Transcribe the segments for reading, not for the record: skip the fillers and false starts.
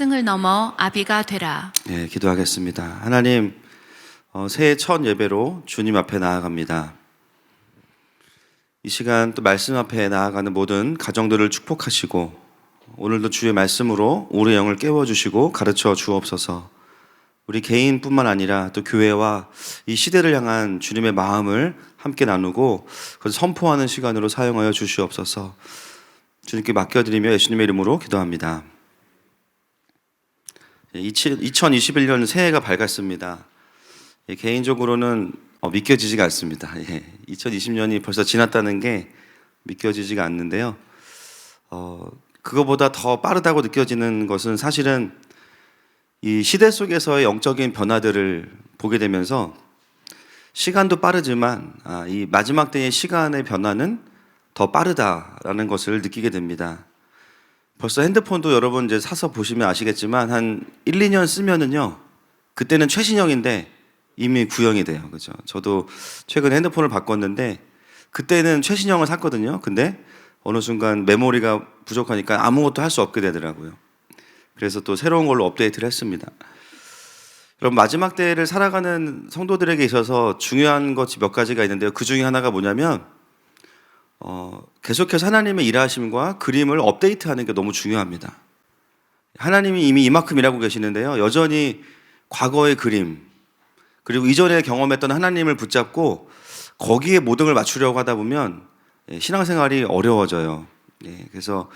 스승을 넘어 아비가 되라. 네, 기도하겠습니다. 하나님, 새해 첫 예배로 주님 앞에 나아갑니다. 이 시간 또 말씀 앞에 나아가는 모든 가정들을 축복하시고 오늘도 주의 말씀으로 우리의 영을 깨워주시고 가르쳐 주옵소서. 우리 개인뿐만 아니라 또 교회와 이 시대를 향한 주님의 마음을 함께 나누고 그것을 선포하는 시간으로 사용하여 주시옵소서. 주님께 맡겨드리며 예수님의 이름으로 기도합니다. 2021년 새해가 밝았습니다. 개인적으로는 믿겨지지가 않습니다. 2020년이 벌써 지났다는 게 믿겨지지가 않는데요. 그거보다 더 빠르다고 느껴지는 것은 사실은 이 시대 속에서의 영적인 변화들을 보게 되면서 시간도 빠르지만 이 마지막 때의 시간의 변화는 더 빠르다라는 것을 느끼게 됩니다. 벌써 핸드폰도 여러분 이제 사서 보시면 아시겠지만 한 1, 2년 쓰면은요, 그때는 최신형인데 이미 구형이 돼요. 그죠? 저도 최근에 핸드폰을 바꿨는데 그때는 최신형을 샀거든요. 근데 어느 순간 메모리가 부족하니까 아무것도 할 수 없게 되더라고요. 그래서 또 새로운 걸로 업데이트를 했습니다. 여러분, 마지막 때를 살아가는 성도들에게 있어서 중요한 것이 몇 가지가 있는데요. 그 중에 하나가 뭐냐면 계속해서 하나님의 일하심과 그림을 업데이트하는 게 너무 중요합니다. 하나님이 이미 이만큼 일하고 계시는데요, 여전히 과거의 그림 그리고 이전에 경험했던 하나님을 붙잡고 거기에 모든 걸 맞추려고 하다 보면 신앙생활이 어려워져요. 그래서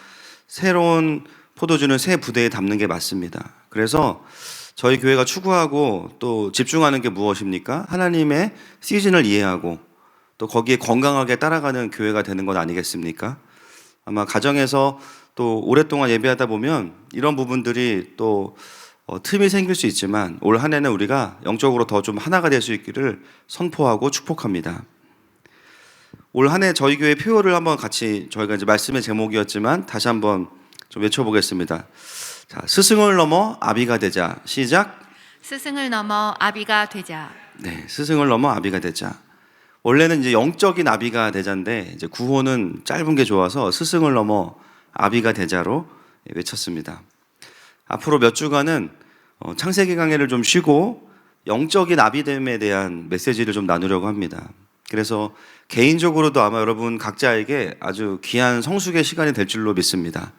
새로운 포도주는 새 부대에 담는 게 맞습니다. 그래서 저희 교회가 추구하고 또 집중하는 게 무엇입니까? 하나님의 시즌을 이해하고 또 거기에 건강하게 따라가는 교회가 되는 것 아니겠습니까? 아마 가정에서 또 오랫동안 예배하다 보면 이런 부분들이 또 틈이 생길 수 있지만 올 한 해는 우리가 영적으로 더 좀 하나가 될 수 있기를 선포하고 축복합니다. 올 한 해 저희 교회 표어를 한번 같이, 저희가 이제 말씀의 제목이었지만 다시 한번 좀 외쳐보겠습니다. 자, 스승을 넘어 아비가 되자. 시작. 스승을 넘어 아비가 되자. 네, 스승을 넘어 아비가 되자. 원래는 이제 영적인 아비가 되자인데 이제 구호는 짧은 게 좋아서 스승을 넘어 아비가 되자로 외쳤습니다. 앞으로 몇 주간은 창세기 강해를 좀 쉬고 영적인 아비됨에 대한 메시지를 좀 나누려고 합니다. 그래서 개인적으로도 아마 여러분 각자에게 아주 귀한 성숙의 시간이 될 줄로 믿습니다.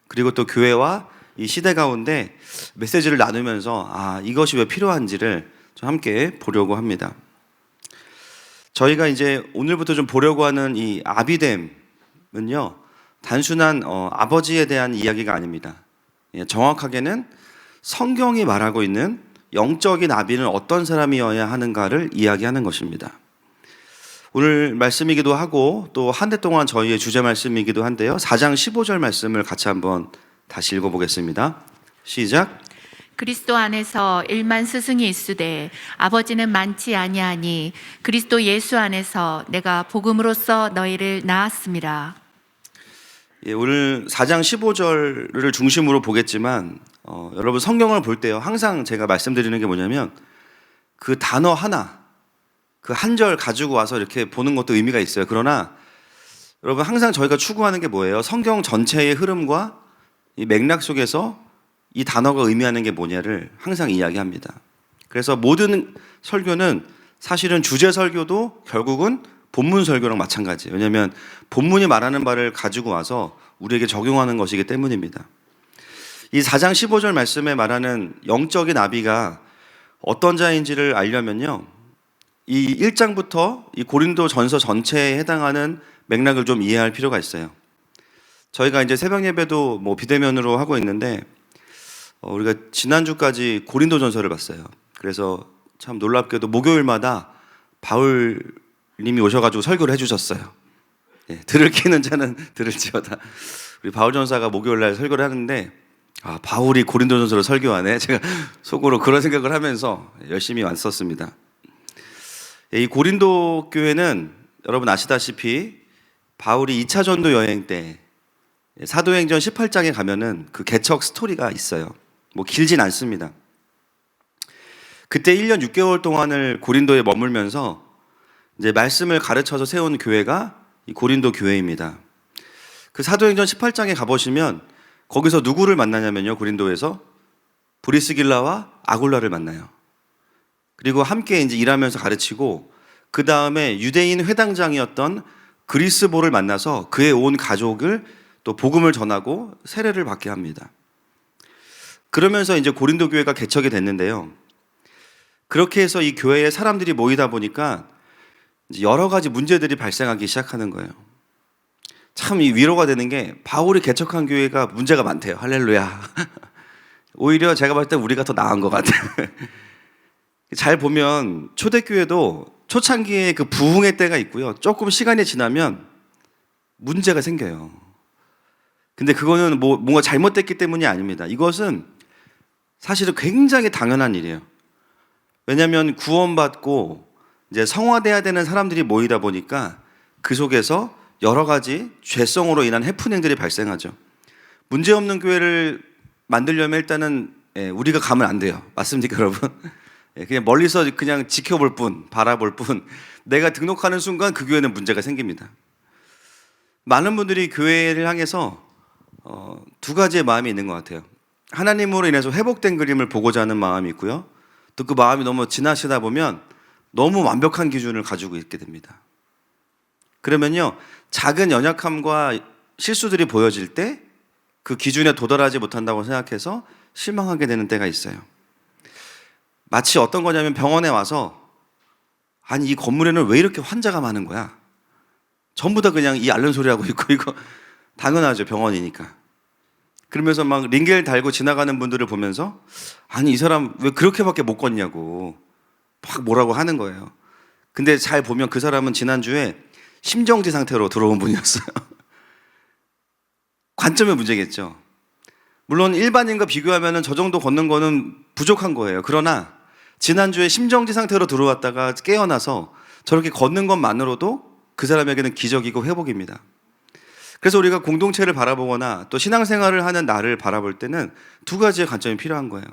그리고 또 교회와 이 시대 가운데 메시지를 나누면서 이것이 왜 필요한지를 좀 함께 보려고 합니다. 저희가 이제 오늘부터 좀 보려고 하는 이 아비됨은요, 단순한 아버지에 대한 이야기가 아닙니다. 정확하게는 성경이 말하고 있는 영적인 아비는 어떤 사람이어야 하는가를 이야기하는 것입니다. 오늘 말씀이기도 하고 또 한 해 동안 저희의 주제 말씀이기도 한데요, 4장 15절 말씀을 같이 한번 다시 읽어보겠습니다. 시작. 그리스도 안에서 일만 스승이 있으되 아버지는 많지 아니하니 그리스도 예수 안에서 내가 복음으로써 너희를 낳았음이라. 오늘 4장 15절을 중심으로 보겠지만 여러분 성경을 볼 때요, 항상 제가 말씀드리는 게 뭐냐면 그 단어 하나, 그 한 절 가지고 와서 이렇게 보는 것도 의미가 있어요. 그러나 여러분 항상 저희가 추구하는 게 뭐예요? 성경 전체의 흐름과 이 맥락 속에서 이 단어가 의미하는 게 뭐냐를 항상 이야기합니다. 그래서 모든 설교는 사실은 주제 설교도 결국은 본문 설교랑 마찬가지예요. 왜냐하면 본문이 말하는 바를 가지고 와서 우리에게 적용하는 것이기 때문입니다. 이 4장 15절 말씀에 말하는 영적인 아비가 어떤 자인지를 알려면요, 이 1장부터 이 고린도 전서 전체에 해당하는 맥락을 좀 이해할 필요가 있어요. 저희가 이제 새벽 예배도 비대면으로 하고 있는데 우리가 지난주까지 고린도 전서를 봤어요. 그래서 참 놀랍게도 목요일마다 바울님이 오셔가지고 설교를 해주셨어요. 들을 끼는 자는 들을지어다. 우리 바울 전사가 목요일날 설교를 하는데 바울이 고린도 전서를 설교하네. 제가 속으로 그런 생각을 하면서 열심히 왔었습니다. 이 고린도 교회는 여러분 아시다시피 바울이 2차 전도 여행 때 사도행전 18장에 가면은 그 개척 스토리가 있어요. 길진 않습니다. 그때 1년 6개월 동안을 고린도에 머물면서 이제 말씀을 가르쳐서 세운 교회가 이 고린도 교회입니다. 그 사도행전 18장에 가보시면 거기서 누구를 만나냐면요, 고린도에서 브리스길라와 아굴라를 만나요. 그리고 함께 이제 일하면서 가르치고 그 다음에 유대인 회당장이었던 그리스보를 만나서 그의 온 가족을 또 복음을 전하고 세례를 받게 합니다. 그러면서 이제 고린도 교회가 개척이 됐는데요. 그렇게 해서 이 교회에 사람들이 모이다 보니까 이제 여러 가지 문제들이 발생하기 시작하는 거예요. 참 이 위로가 되는 게 바울이 개척한 교회가 문제가 많대요. 할렐루야. 오히려 제가 봤을 때 우리가 더 나은 것 같아요. 잘 보면 초대교회도 초창기에 그 부흥의 때가 있고요. 조금 시간이 지나면 문제가 생겨요. 근데 그거는 뭔가 잘못됐기 때문이 아닙니다. 이것은 사실은 굉장히 당연한 일이에요. 왜냐하면 구원받고 이제 성화돼야 되는 사람들이 모이다 보니까 그 속에서 여러 가지 죄성으로 인한 해프닝들이 발생하죠. 문제없는 교회를 만들려면 일단은 우리가 가면 안 돼요. 맞습니까, 여러분? 그냥 멀리서 그냥 지켜볼 뿐, 바라볼 뿐, 내가 등록하는 순간 그 교회는 문제가 생깁니다. 많은 분들이 교회를 향해서 두 가지의 마음이 있는 것 같아요. 하나님으로 인해서 회복된 그림을 보고자 하는 마음이 있고요. 또 그 마음이 너무 지나치다 보면 너무 완벽한 기준을 가지고 있게 됩니다. 그러면요, 작은 연약함과 실수들이 보여질 때 그 기준에 도달하지 못한다고 생각해서 실망하게 되는 때가 있어요. 마치 어떤 거냐면 병원에 와서 아니 이 건물에는 왜 이렇게 환자가 많은 거야? 전부 다 그냥 이 앓는 소리 하고 있고 이거 당연하죠, 병원이니까. 그러면서 막 링겔 달고 지나가는 분들을 보면서 아니 이 사람 왜 그렇게밖에 못 걷냐고 막 뭐라고 하는 거예요. 근데 잘 보면 그 사람은 지난주에 심정지 상태로 들어온 분이었어요. 관점의 문제겠죠. 물론 일반인과 비교하면 저 정도 걷는 거는 부족한 거예요. 그러나 지난주에 심정지 상태로 들어왔다가 깨어나서 저렇게 걷는 것만으로도 그 사람에게는 기적이고 회복입니다. 그래서 우리가 공동체를 바라보거나 또 신앙생활을 하는 나를 바라볼 때는 두 가지의 관점이 필요한 거예요.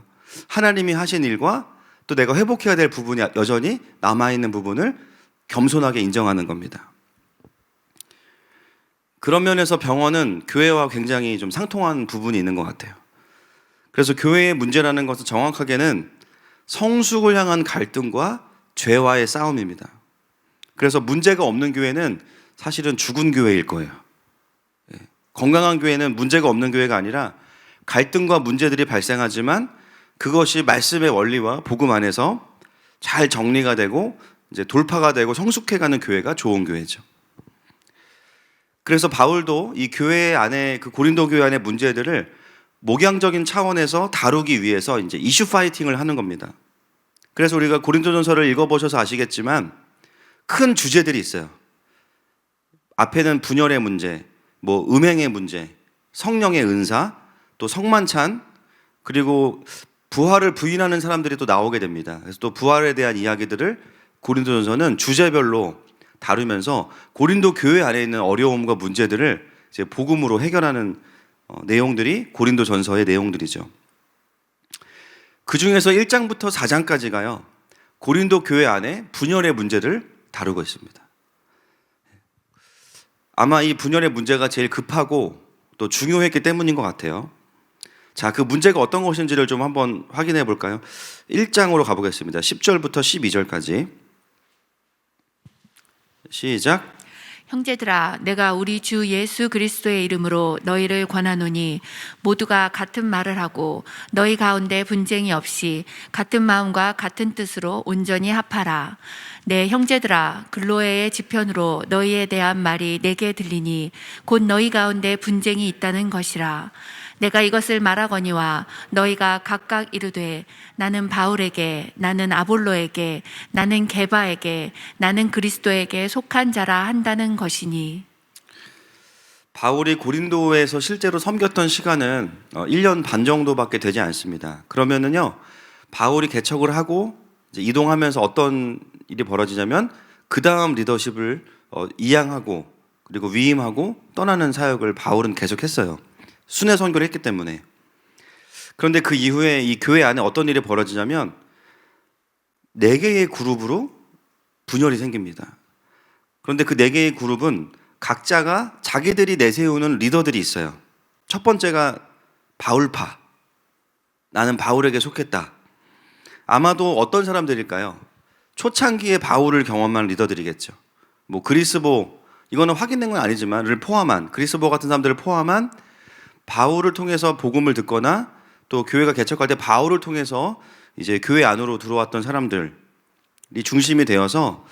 하나님이 하신 일과 또 내가 회복해야 될 부분이 여전히 남아있는 부분을 겸손하게 인정하는 겁니다. 그런 면에서 병원은 교회와 굉장히 좀 상통한 부분이 있는 것 같아요. 그래서 교회의 문제라는 것은 정확하게는 성숙을 향한 갈등과 죄와의 싸움입니다. 그래서 문제가 없는 교회는 사실은 죽은 교회일 거예요. 건강한 교회는 문제가 없는 교회가 아니라 갈등과 문제들이 발생하지만 그것이 말씀의 원리와 복음 안에서 잘 정리가 되고 이제 돌파가 되고 성숙해가는 교회가 좋은 교회죠. 그래서 바울도 이 교회 안에 그 고린도 교회 안의 문제들을 목양적인 차원에서 다루기 위해서 이제 이슈 파이팅을 하는 겁니다. 그래서 우리가 고린도전서를 읽어보셔서 아시겠지만 큰 주제들이 있어요. 앞에는 분열의 문제, 음행의 문제, 성령의 은사, 또 성만찬, 그리고 부활을 부인하는 사람들이 또 나오게 됩니다. 그래서 또 부활에 대한 이야기들을 고린도전서는 주제별로 다루면서 고린도 교회 안에 있는 어려움과 문제들을 이제 복음으로 해결하는 내용들이 고린도전서의 내용들이죠. 그 중에서 1장부터 4장까지가요, 고린도 교회 안에 분열의 문제를 다루고 있습니다. 아마 이 분열의 문제가 제일 급하고 또 중요했기 때문인 것 같아요. 자, 그 문제가 어떤 것인지를 좀 한번 확인해 볼까요? 1장으로 가보겠습니다. 10절부터 12절까지. 시작. 형제들아, 내가 우리 주 예수 그리스도의 이름으로 너희를 권하노니 모두가 같은 말을 하고 너희 가운데 분쟁이 없이 같은 마음과 같은 뜻으로 온전히 합하라. 내 형제들아, 글로에의 지편으로 너희에 대한 말이 내게 들리니 곧 너희 가운데 분쟁이 있다는 것이라. 내가 이것을 말하거니와 너희가 각각 이르되 나는 바울에게, 나는 아볼로에게, 나는 게바에게, 나는 그리스도에게 속한 자라 한다는 것이니. 바울이 고린도에서 실제로 섬겼던 시간은 1년 반 정도밖에 되지 않습니다. 그러면은요, 바울이 개척을 하고 이제 이동하면서 어떤 일이 벌어지냐면 그 다음 리더십을 이양하고 그리고 위임하고 떠나는 사역을 바울은 계속했어요. 순회 선교를 했기 때문에. 그런데 그 이후에 이 교회 안에 어떤 일이 벌어지냐면 4개의 그룹으로 분열이 생깁니다. 그런데 그 4개의 그룹은 각자가 자기들이 내세우는 리더들이 있어요. 첫 번째가 바울파, 나는 바울에게 속했다. 아마도 어떤 사람들일까요? 초창기에 바울을 경험한 리더들이겠죠. 뭐 그리스보, 이거는 확인된 건 아니지만,를 포함한, 그리스보 같은 사람들을 포함한 바울을 통해서 복음을 듣거나 또 교회가 개척할 때 바울을 통해서 이제 교회 안으로 들어왔던 사람들이 중심이 되어서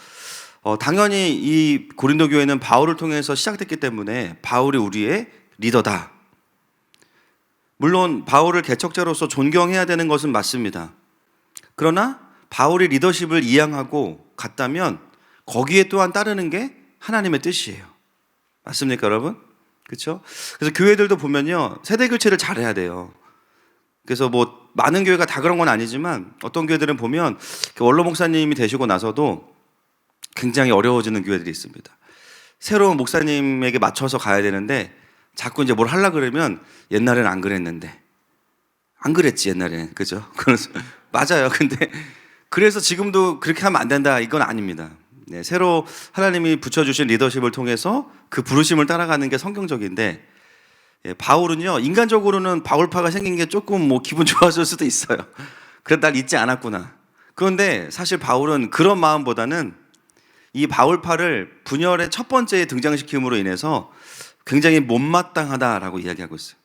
당연히 이 고린도 교회는 바울을 통해서 시작됐기 때문에 바울이 우리의 리더다. 물론 바울을 개척자로서 존경해야 되는 것은 맞습니다. 그러나 바울이 리더십을 이양하고 갔다면 거기에 또한 따르는 게 하나님의 뜻이에요. 맞습니까, 여러분? 그렇죠? 그래서 교회들도 보면요, 세대 교체를 잘해야 돼요. 그래서 뭐 많은 교회가 다 그런 건 아니지만 어떤 교회들은 보면 원로 목사님이 되시고 나서도 굉장히 어려워지는 교회들이 있습니다. 새로운 목사님에게 맞춰서 가야 되는데 자꾸 이제 뭘 하려고 그러면 옛날에는 안 그랬는데, 안 그랬지 옛날에는, 그죠? 그래서 맞아요. 근데 그래서 지금도 그렇게 하면 안 된다, 이건 아닙니다. 네, 새로 하나님이 붙여주신 리더십을 통해서 그 부르심을 따라가는 게 성경적인데, 바울은요, 인간적으로는 바울파가 생긴 게 조금 뭐 기분 좋았을 수도 있어요. 그래도 날 잊지 않았구나. 그런데 사실 바울은 그런 마음보다는 이 바울파를 분열의 첫 번째 등장시킴으로 인해서 굉장히 못마땅하다라고 이야기하고 있어요.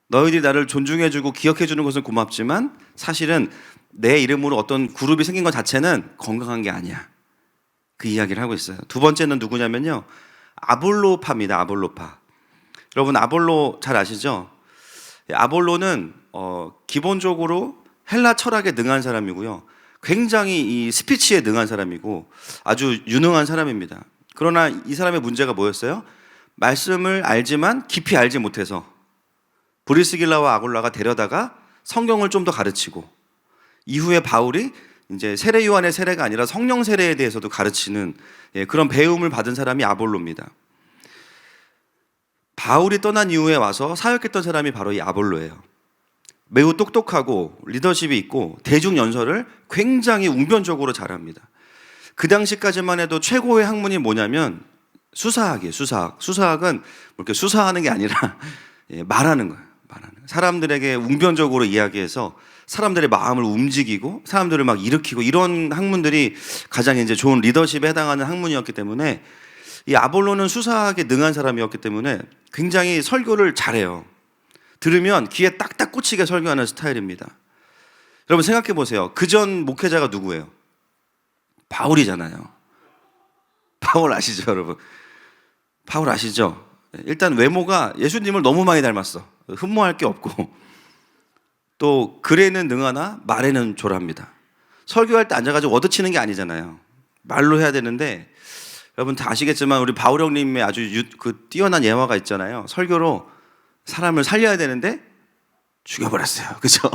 너희들이 나를 존중해주고 기억해주는 것은 고맙지만 사실은 내 이름으로 어떤 그룹이 생긴 것 자체는 건강한 게 아니야. 그 이야기를 하고 있어요. 두 번째는 누구냐면요, 아볼로파입니다. 아볼로파. 여러분 아볼로 잘 아시죠? 아볼로는 기본적으로 헬라 철학에 능한 사람이고요, 굉장히 이 스피치에 능한 사람이고 아주 유능한 사람입니다. 그러나 이 사람의 문제가 뭐였어요? 말씀을 알지만 깊이 알지 못해서 브리스길라와 아굴라가 데려다가 성경을 좀 더 가르치고, 이후에 바울이 이제 세례 요한의 세례가 아니라 성령 세례에 대해서도 가르치는 그런 배움을 받은 사람이 아볼로입니다. 바울이 떠난 이후에 와서 사역했던 사람이 바로 이 아볼로예요. 매우 똑똑하고 리더십이 있고 대중 연설을 굉장히 웅변적으로 잘합니다. 그 당시까지만 해도 최고의 학문이 뭐냐면 수사학이에요. 수사학. 수사학은 이렇게 수사하는 게 아니라 말하는 거예요. 말하는 거예요. 사람들에게 웅변적으로 이야기해서 사람들의 마음을 움직이고 사람들을 막 일으키고, 이런 학문들이 가장 이제 좋은 리더십에 해당하는 학문이었기 때문에 이 아볼로는 수사학에 능한 사람이었기 때문에 굉장히 설교를 잘해요. 들으면 귀에 딱딱 꽂히게 설교하는 스타일입니다. 여러분 생각해 보세요. 그전 목회자가 누구예요? 바울이잖아요. 바울 아시죠, 여러분? 바울 아시죠? 일단 외모가 예수님을 너무 많이 닮았어. 흠모할 게 없고, 또 글에는 능하나 말에는 조랍니다. 설교할 때 앉아가지고 얻어치는 게 아니잖아요. 말로 해야 되는데, 여러분 다 아시겠지만 우리 바울 형님의 아주 뛰어난 예화가 있잖아요. 설교로 사람을 살려야 되는데 죽여버렸어요. 그죠?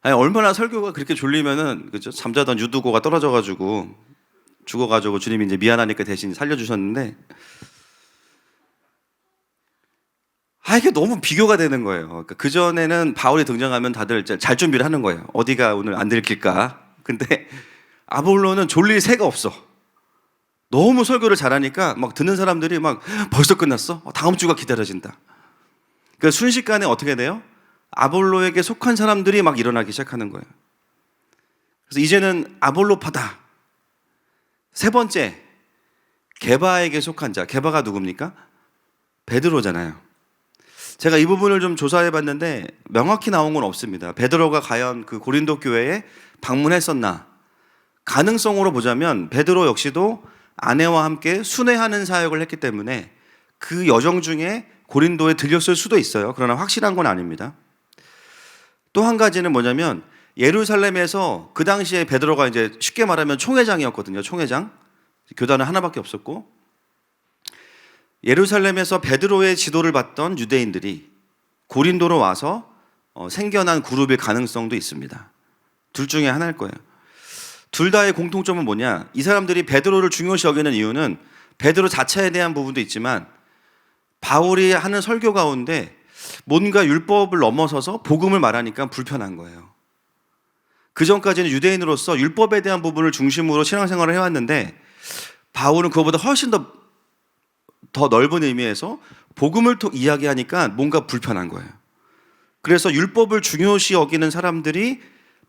아니, 얼마나 설교가 그렇게 졸리면은, 그죠? 잠자던 유두고가 떨어져가지고 죽어가지고 주님이 이제 미안하니까 대신 살려주셨는데, 이게 너무 비교가 되는 거예요. 그러니까 그전에는 바울이 등장하면 다들 잘 준비를 하는 거예요. 어디가 오늘 안 들킬까? 근데 아볼로는 졸릴 새가 없어. 너무 설교를 잘하니까 막 듣는 사람들이 막 벌써 끝났어? 다음 주가 기다려진다. 그러니까 순식간에 어떻게 돼요? 아볼로에게 속한 사람들이 막 일어나기 시작하는 거예요. 그래서 이제는 아볼로파다. 세 번째, 게바에게 속한 자. 게바가 누굽니까? 베드로잖아요. 제가 이 부분을 좀 조사해 봤는데 명확히 나온 건 없습니다. 베드로가 과연 그 고린도 교회에 방문했었나? 가능성으로 보자면 베드로 역시도 아내와 함께 순회하는 사역을 했기 때문에 그 여정 중에 고린도에 들렸을 수도 있어요. 그러나 확실한 건 아닙니다. 또 한 가지는 뭐냐면 예루살렘에서 그 당시에 베드로가 이제 쉽게 말하면 총회장이었거든요. 총회장. 교단은 하나밖에 없었고, 예루살렘에서 베드로의 지도를 받던 유대인들이 고린도로 와서 생겨난 그룹일 가능성도 있습니다. 둘 중에 하나일 거예요. 둘 다의 공통점은 뭐냐? 이 사람들이 베드로를 중요시 여기는 이유는 베드로 자체에 대한 부분도 있지만 바울이 하는 설교 가운데 뭔가 율법을 넘어서서 복음을 말하니까 불편한 거예요. 그 전까지는 유대인으로서 율법에 대한 부분을 중심으로 신앙생활을 해왔는데 바울은 그것보다 훨씬 더 넓은 의미에서 복음을 이야기하니까 뭔가 불편한 거예요. 그래서 율법을 중요시 여기는 사람들이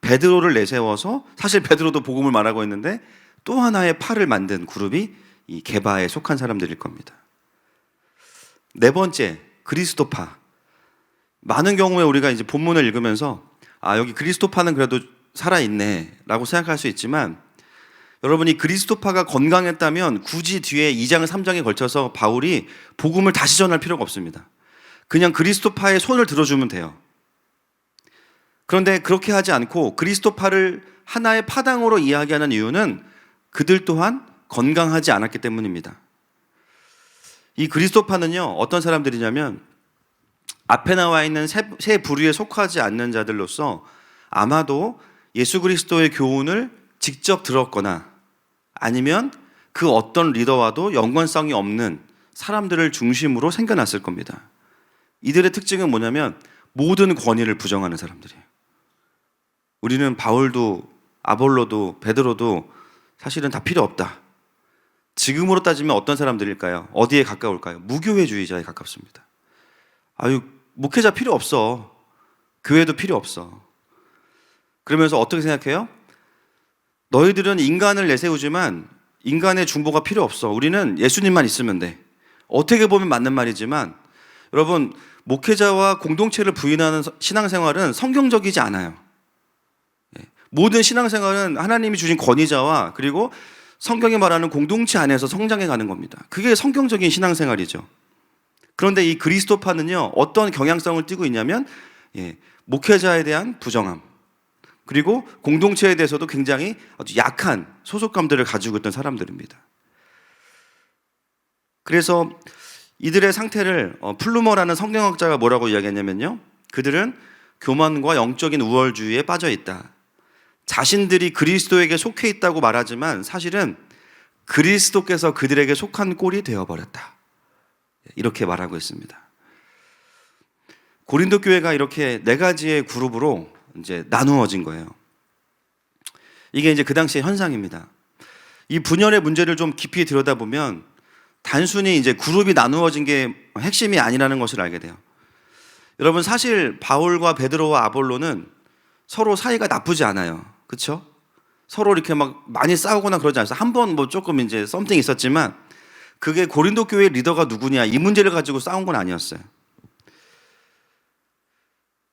베드로를 내세워서, 사실 베드로도 복음을 말하고 있는데 또 하나의 파를 만든 그룹이 이 게바에 속한 사람들일 겁니다. 네 번째, 그리스도파. 많은 경우에 우리가 이제 본문을 읽으면서 여기 그리스도파는 그래도 살아있네 라고 생각할 수 있지만, 여러분이 그리스도파가 건강했다면 굳이 뒤에 2장 3장에 걸쳐서 바울이 복음을 다시 전할 필요가 없습니다. 그냥 그리스도파의 손을 들어주면 돼요. 그런데 그렇게 하지 않고 그리스도파를 하나의 파당으로 이야기하는 이유는 그들 또한 건강하지 않았기 때문입니다. 이 그리스도파는요, 어떤 사람들이냐면 앞에 나와 있는 세 부류에 속하지 않는 자들로서 아마도 예수 그리스도의 교훈을 직접 들었거나 아니면 그 어떤 리더와도 연관성이 없는 사람들을 중심으로 생겨났을 겁니다. 이들의 특징은 뭐냐면 모든 권위를 부정하는 사람들이에요. 우리는 바울도 아볼로도 베드로도 사실은 다 필요 없다. 지금으로 따지면 어떤 사람들일까요? 어디에 가까울까요? 무교회주의자에 가깝습니다. 목회자 필요 없어. 교회도 필요 없어. 그러면서 어떻게 생각해요? 너희들은 인간을 내세우지만 인간의 중보가 필요 없어. 우리는 예수님만 있으면 돼. 어떻게 보면 맞는 말이지만, 여러분, 목회자와 공동체를 부인하는 신앙생활은 성경적이지 않아요. 모든 신앙생활은 하나님이 주신 권위자와 그리고 성경이 말하는 공동체 안에서 성장해 가는 겁니다. 그게 성경적인 신앙생활이죠. 그런데 이 그리스도파는요, 어떤 경향성을 띠고 있냐면 목회자에 대한 부정함, 그리고 공동체에 대해서도 굉장히 아주 약한 소속감들을 가지고 있던 사람들입니다. 그래서 이들의 상태를 플루머라는 성경학자가 뭐라고 이야기했냐면요, 그들은 교만과 영적인 우월주의에 빠져 있다. 자신들이 그리스도에게 속해 있다고 말하지만 사실은 그리스도께서 그들에게 속한 꼴이 되어버렸다. 이렇게 말하고 있습니다. 고린도 교회가 이렇게 네 가지의 그룹으로 이제 나누어진 거예요. 이게 이제 그 당시의 현상입니다. 이 분열의 문제를 좀 깊이 들여다보면 단순히 이제 그룹이 나누어진 게 핵심이 아니라는 것을 알게 돼요. 여러분, 사실 바울과 베드로와 아볼로는 서로 사이가 나쁘지 않아요. 그렇죠? 서로 이렇게 막 많이 싸우거나 그러지 않았어요. 한 번 뭐 조금 이제 썸띵 있었지만 그게 고린도 교회 리더가 누구냐 이 문제를 가지고 싸운 건 아니었어요.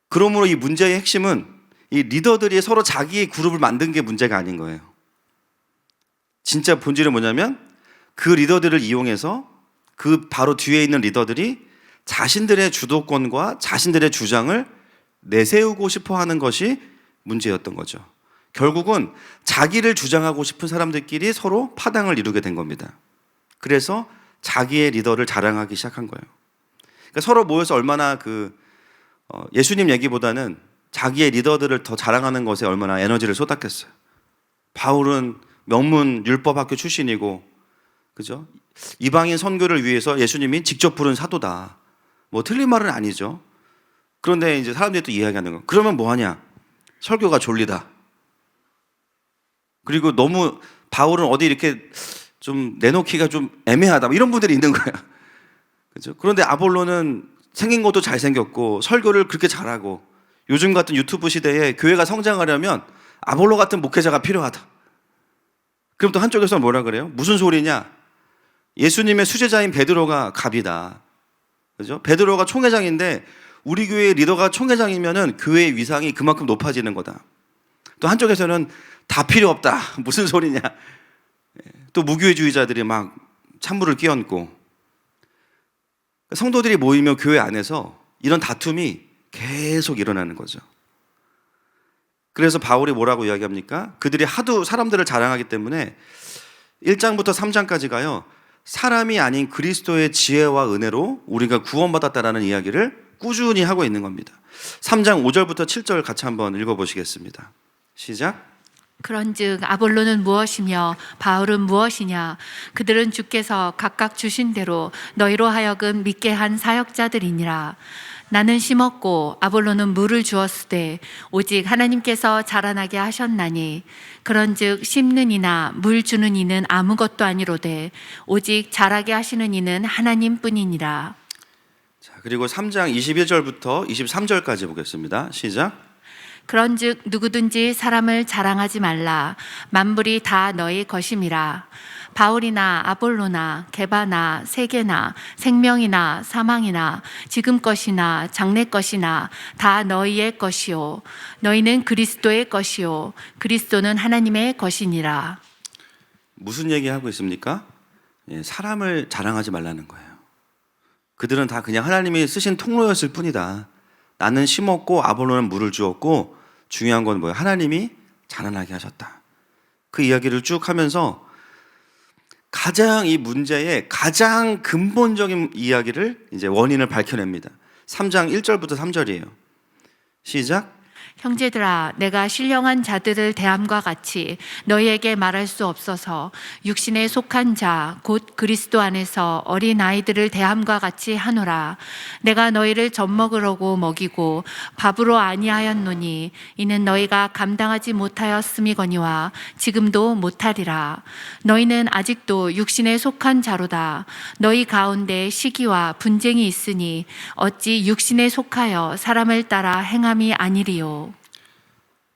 그러므로 이 문제의 핵심은 이 리더들이 서로 자기의 그룹을 만든 게 문제가 아닌 거예요. 진짜 본질은 뭐냐면 그 리더들을 이용해서 그 바로 뒤에 있는 리더들이 자신들의 주도권과 자신들의 주장을 내세우고 싶어 하는 것이 문제였던 거죠. 결국은 자기를 주장하고 싶은 사람들끼리 서로 파당을 이루게 된 겁니다. 그래서 자기의 리더를 자랑하기 시작한 거예요. 그러니까 서로 모여서 얼마나 예수님 얘기보다는 자기의 리더들을 더 자랑하는 것에 얼마나 에너지를 쏟았겠어요. 바울은 명문 율법학교 출신이고, 그죠? 이방인 선교를 위해서 예수님이 직접 부른 사도다. 뭐 틀린 말은 아니죠. 그런데 이제 사람들이 또 이야기하는 거. 그러면 뭐 하냐? 설교가 졸리다. 그리고 너무 바울은 어디 이렇게 좀 내놓기가 좀 애매하다. 이런 분들이 있는 거야. 그죠? 그런데 아볼로는 생긴 것도 잘생겼고 설교를 그렇게 잘하고, 요즘 같은 유튜브 시대에 교회가 성장하려면 아볼로 같은 목회자가 필요하다. 그럼 또 한쪽에서 뭐라 그래요? 무슨 소리냐? 예수님의 수제자인 베드로가 갑이다. 그죠? 베드로가 총회장인데 우리 교회의 리더가 총회장이면은 교회의 위상이 그만큼 높아지는 거다. 또 한쪽에서는 다 필요 없다. 무슨 소리냐? 또 무교회주의자들이 막 찬물을 끼얹고, 성도들이 모이면 교회 안에서 이런 다툼이 계속 일어나는 거죠. 그래서 바울이 뭐라고 이야기합니까? 그들이 하도 사람들을 자랑하기 때문에 1장부터 3장까지 가요. 사람이 아닌 그리스도의 지혜와 은혜로 우리가 구원받았다라는 이야기를 꾸준히 하고 있는 겁니다. 3장 5절부터 7절 같이 한번 읽어보시겠습니다. 시작. 그런즉 아볼로는 무엇이며 바울은 무엇이냐? 그들은 주께서 각각 주신 대로 너희로 하여금 믿게 한 사역자들이니라. 나는 심었고 아볼로는 물을 주었으되 오직 하나님께서 자라나게 하셨나니, 그런즉 심는 이나 물 주는 이는 아무것도 아니로되 오직 자라게 하시는 이는 하나님뿐이니라. 자, 그리고 3장 21절부터 23절까지 보겠습니다. 시작. 그런즉 누구든지 사람을 자랑하지 말라. 만물이 다 너희 것임이라. 바울이나 아볼로나 게바나 세계나 생명이나 사망이나 지금 것이나 장래 것이나 다 너희의 것이요 너희는 그리스도의 것이요 그리스도는 하나님의 것이니라. 무슨 얘기하고 있습니까? 사람을 자랑하지 말라는 거예요. 그들은 다 그냥 하나님이 쓰신 통로였을 뿐이다. 나는 심었고 아볼로는 물을 주었고 중요한 건 뭐예요? 하나님이 자라나게 하셨다. 그 이야기를 쭉 하면서 가장 이 문제의 가장 근본적인 이야기를 이제 원인을 밝혀냅니다. 3장 1절부터 3절이에요. 시작. 형제들아, 내가 신령한 자들을 대함과 같이 너희에게 말할 수 없어서 육신에 속한 자, 곧 그리스도 안에서 어린 아이들을 대함과 같이 하노라. 내가 너희를 젖먹으려고 먹이고 밥으로 아니하였노니 이는 너희가 감당하지 못하였음이거니와 지금도 못하리라. 너희는 아직도 육신에 속한 자로다. 너희 가운데 시기와 분쟁이 있으니 어찌 육신에 속하여 사람을 따라 행함이 아니리요.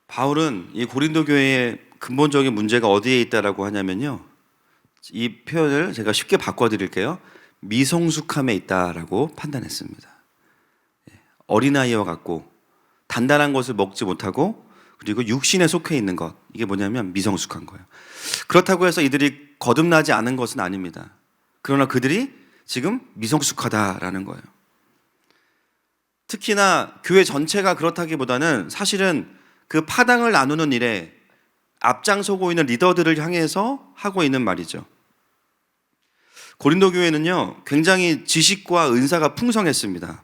바울은 이 고린도 교회의 근본적인 문제가 어디에 있다라고 하냐면요. 이 표현을 제가 쉽게 바꿔드릴게요. 미성숙함에 있다라고 판단했습니다. 어린아이와 같고 단단한 것을 먹지 못하고 그리고 육신에 속해 있는 것. 이게 뭐냐면 미성숙한 거예요. 그렇다고 해서 이들이 거듭나지 않은 것은 아닙니다. 그러나 그들이 지금 미성숙하다라는 거예요. 특히나 교회 전체가 그렇다기보다는 사실은 그 파당을 나누는 일에 앞장서고 있는 리더들을 향해서 하고 있는 말이죠. 고린도 교회는요, 굉장히 지식과 은사가 풍성했습니다.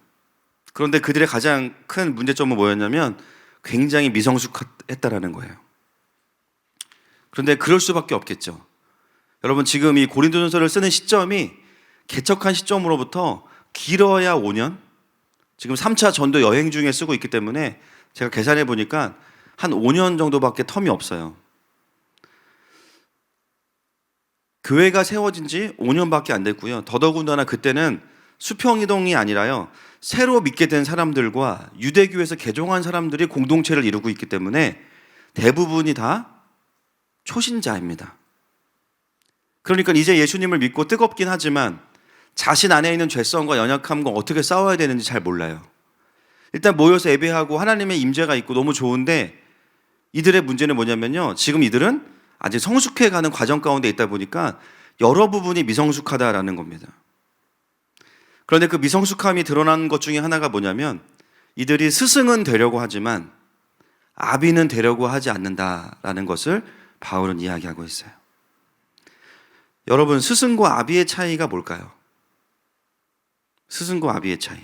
그런데 그들의 가장 큰 문제점은 뭐였냐면 굉장히 미성숙했다라는 거예요. 그런데 그럴 수밖에 없겠죠. 여러분, 지금 이 고린도전서를 쓰는 시점이 개척한 시점으로부터 길어야 5년, 지금 3차 전도 여행 중에 쓰고 있기 때문에 제가 계산해 보니까 한 5년 정도밖에 텀이 없어요. 교회가 세워진 지 5년밖에 안 됐고요. 더더군다나 그때는 수평이동이 아니라요. 새로 믿게 된 사람들과 유대교에서 개종한 사람들이 공동체를 이루고 있기 때문에 대부분이 다 초신자입니다. 그러니까 이제 예수님을 믿고 뜨겁긴 하지만 자신 안에 있는 죄성과 연약함과 어떻게 싸워야 되는지 잘 몰라요. 일단 모여서 예배하고 하나님의 임재가 있고 너무 좋은데 이들의 문제는 뭐냐면요. 지금 이들은 아직 성숙해가는 과정 가운데 있다 보니까 여러 부분이 미성숙하다라는 겁니다. 그런데 그 미성숙함이 드러난 것 중에 하나가 뭐냐면 이들이 스승은 되려고 하지만 아비는 되려고 하지 않는다라는 것을 바울은 이야기하고 있어요. 여러분, 스승과 아비의 차이가 뭘까요? 스승과 아비의 차이.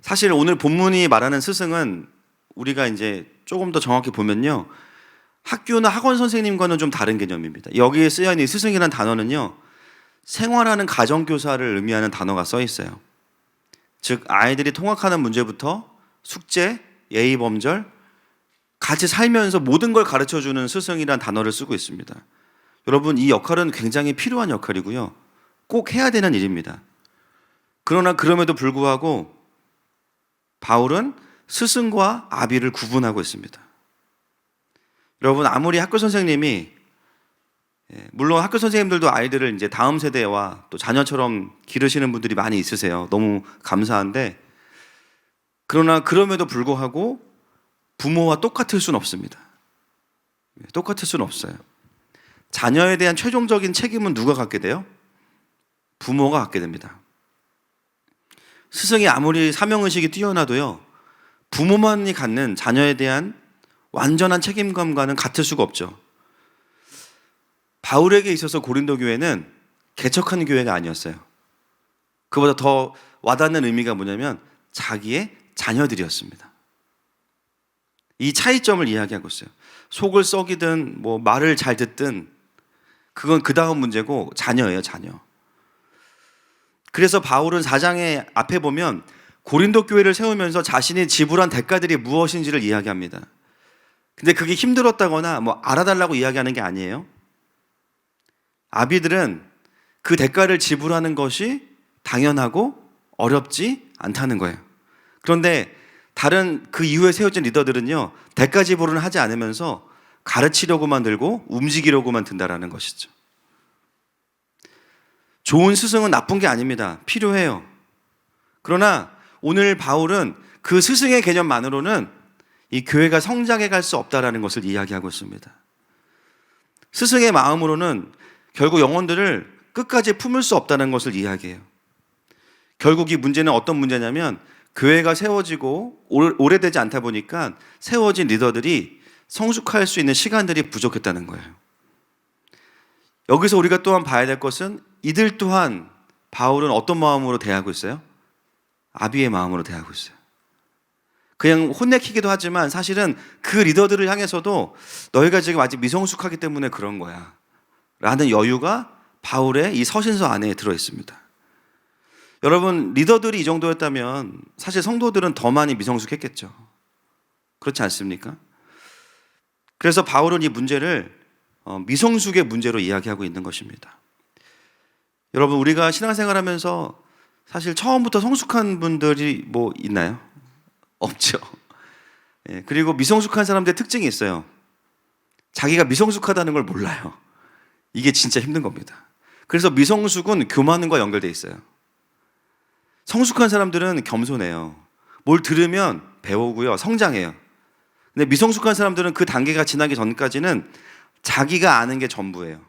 사실 오늘 본문이 말하는 스승은 우리가 이제 조금 더 정확히 보면요. 학교나 학원 선생님과는 좀 다른 개념입니다. 여기에 쓰여있는 스승이라는 단어는요. 생활하는 가정교사를 의미하는 단어가 써 있어요. 즉 아이들이 통학하는 문제부터 숙제, 예의범절, 같이 살면서 모든 걸 가르쳐주는 스승이라는 단어를 쓰고 있습니다. 여러분, 이 역할은 굉장히 필요한 역할이고요. 꼭 해야 되는 일입니다. 그러나 그럼에도 불구하고 바울은 스승과 아비를 구분하고 있습니다. 여러분, 아무리 학교 선생님이, 물론 학교 선생님들도 아이들을 이제 다음 세대와 또 자녀처럼 기르시는 분들이 많이 있으세요. 너무 감사한데, 그러나 그럼에도 불구하고 부모와 똑같을 수는 없습니다. 똑같을 수는 없어요. 자녀에 대한 최종적인 책임은 누가 갖게 돼요? 부모가 갖게 됩니다. 스승이 아무리 사명의식이 뛰어나도요, 부모만이 갖는 자녀에 대한 완전한 책임감과는 같을 수가 없죠. 바울에게 있어서 고린도 교회는 개척한 교회가 아니었어요. 그보다 더 와닿는 의미가 뭐냐면 자기의 자녀들이었습니다. 이 차이점을 이야기하고 있어요. 속을 썩이든 뭐 말을 잘 듣든 그건 그 다음 문제고 자녀예요, 자녀. 그래서 바울은 4장의 앞에 보면 고린도 교회를 세우면서 자신이 지불한 대가들이 무엇인지를 이야기합니다. 근데 그게 힘들었다거나 뭐 알아달라고 이야기하는 게 아니에요. 아비들은 그 대가를 지불하는 것이 당연하고 어렵지 않다는 거예요. 그런데 다른 그 이후에 세워진 리더들은요, 대가지불은 하지 않으면서 가르치려고만 들고 움직이려고만 든다라는 것이죠. 좋은 스승은 나쁜 게 아닙니다. 필요해요. 그러나 오늘 바울은 그 스승의 개념만으로는 이 교회가 성장해 갈 수 없다라는 것을 이야기하고 있습니다. 스승의 마음으로는 결국 영혼들을 끝까지 품을 수 없다는 것을 이야기해요. 결국 이 문제는 어떤 문제냐면 교회가 세워지고 오래되지 않다 보니까 세워진 리더들이 성숙할 수 있는 시간들이 부족했다는 거예요. 여기서 우리가 또한 봐야 될 것은 이들 또한 바울은 어떤 마음으로 대하고 있어요? 아비의 마음으로 대하고 있어요. 그냥 혼내키기도 하지만 사실은 그 리더들을 향해서도 너희가 지금 아직 미성숙하기 때문에 그런 거야 라는 여유가 바울의 이 서신서 안에 들어있습니다. 여러분, 리더들이 이 정도였다면 사실 성도들은 더 많이 미성숙했겠죠. 그렇지 않습니까? 그래서 바울은 이 문제를 미성숙의 문제로 이야기하고 있는 것입니다. 여러분, 우리가 신앙생활하면서 사실 처음부터 성숙한 분들이 뭐 있나요? 없죠. 예, 그리고 미성숙한 사람들의 특징이 있어요. 자기가 미성숙하다는 걸 몰라요. 이게 진짜 힘든 겁니다. 그래서 미성숙은 교만과 연결되어 있어요. 성숙한 사람들은 겸손해요. 뭘 들으면 배우고요, 성장해요. 근데 미성숙한 사람들은 그 단계가 지나기 전까지는 자기가 아는 게 전부예요.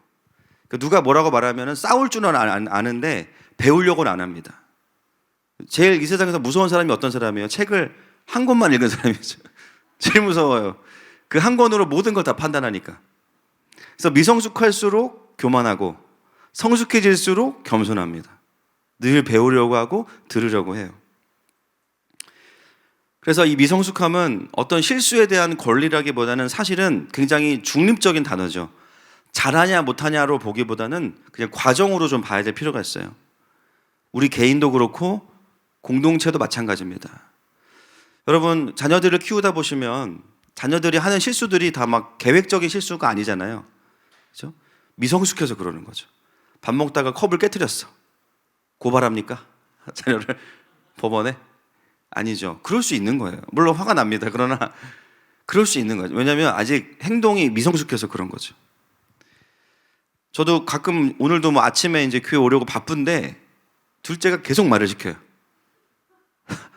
누가 뭐라고 말하면 싸울 줄은 아는데 배우려고는 안 합니다. 제일 이 세상에서 무서운 사람이 어떤 사람이에요? 책을 한 권만 읽은 사람이죠. 제일 무서워요. 그 한 권으로 모든 걸 다 판단하니까. 그래서 미성숙할수록 교만하고 성숙해질수록 겸손합니다. 늘 배우려고 하고 들으려고 해요. 그래서 이 미성숙함은 어떤 실수에 대한 권리라기보다는 사실은 굉장히 중립적인 단어죠. 잘하냐 못하냐로 보기보다는 그냥 과정으로 좀 봐야 될 필요가 있어요. 우리 개인도 그렇고 공동체도 마찬가지입니다. 여러분, 자녀들을 키우다 보시면 자녀들이 하는 실수들이 다 막 계획적인 실수가 아니잖아요. 그렇죠? 미성숙해서 그러는 거죠. 밥 먹다가 컵을 깨트렸어. 고발합니까? 자녀를 법원에? 아니죠. 그럴 수 있는 거예요. 물론 화가 납니다. 그러나 그럴 수 있는 거죠. 왜냐하면 아직 행동이 미성숙해서 그런 거죠. 저도 가끔 오늘도 뭐 아침에 이제 교회 오려고 바쁜데 둘째가 계속 말을 시켜요.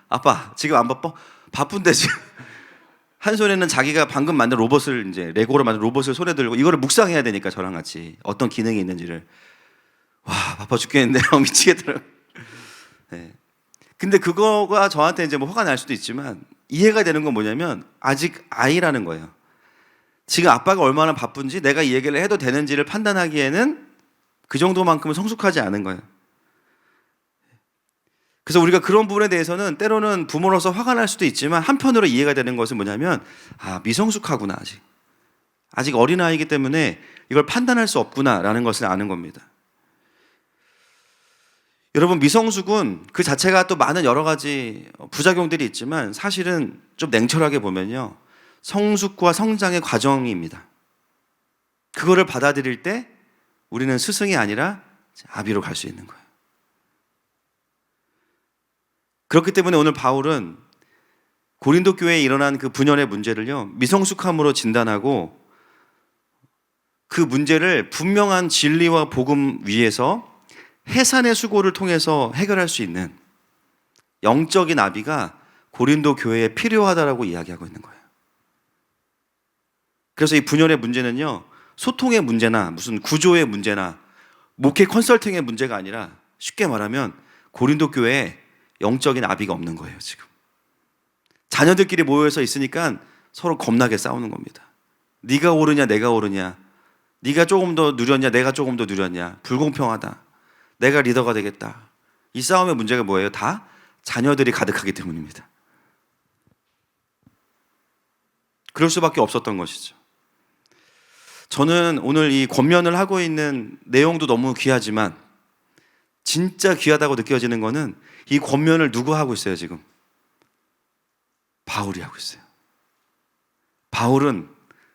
아빠, 지금 안 바빠? 바쁜데 지금. 한 손에는 자기가 방금 만든 로봇을 이제 레고로 만든 로봇을 손에 들고 이거를 묵상해야 되니까 저랑 같이 어떤 기능이 있는지를. 와, 바빠 죽겠는데 미치겠더라고요. 네. 근데 그거가 저한테 이제 뭐 화가 날 수도 있지만 이해가 되는 건 뭐냐면 아직 아이라는 거예요. 지금 아빠가 얼마나 바쁜지 내가 이 얘기를 해도 되는지를 판단하기에는 그 정도만큼은 성숙하지 않은 거예요. 그래서 우리가 그런 부분에 대해서는 때로는 부모로서 화가 날 수도 있지만 한편으로 이해가 되는 것은 뭐냐면 미성숙하구나, 아직 어린아이이기 때문에 이걸 판단할 수 없구나라는 것을 아는 겁니다. 여러분, 미성숙은 그 자체가 또 많은 여러 가지 부작용들이 있지만 사실은 좀 냉철하게 보면요, 성숙과 성장의 과정입니다. 그거를 받아들일 때 우리는 스승이 아니라 아비로 갈 수 있는 거예요. 그렇기 때문에 오늘 바울은 고린도 교회에 일어난 그 분열의 문제를요, 미성숙함으로 진단하고 그 문제를 분명한 진리와 복음 위에서 해산의 수고를 통해서 해결할 수 있는 영적인 아비가 고린도 교회에 필요하다라고 이야기하고 있는 거예요. 그래서 이 분열의 문제는요, 소통의 문제나 무슨 구조의 문제나 목회 컨설팅의 문제가 아니라 쉽게 말하면 고린도 교회에 영적인 아비가 없는 거예요. 지금 자녀들끼리 모여서 있으니까 서로 겁나게 싸우는 겁니다. 네가 옳으냐 내가 옳으냐, 네가 조금 더 느렸냐 내가 조금 더 느렸냐, 불공평하다, 내가 리더가 되겠다. 이 싸움의 문제가 뭐예요? 다 자녀들이 가득하기 때문입니다. 그럴 수밖에 없었던 것이죠. 저는 오늘 이 권면을 하고 있는 내용도 너무 귀하지만 진짜 귀하다고 느껴지는 거는 이 권면을 누가 하고 있어요? 지금 바울이 하고 있어요. 바울은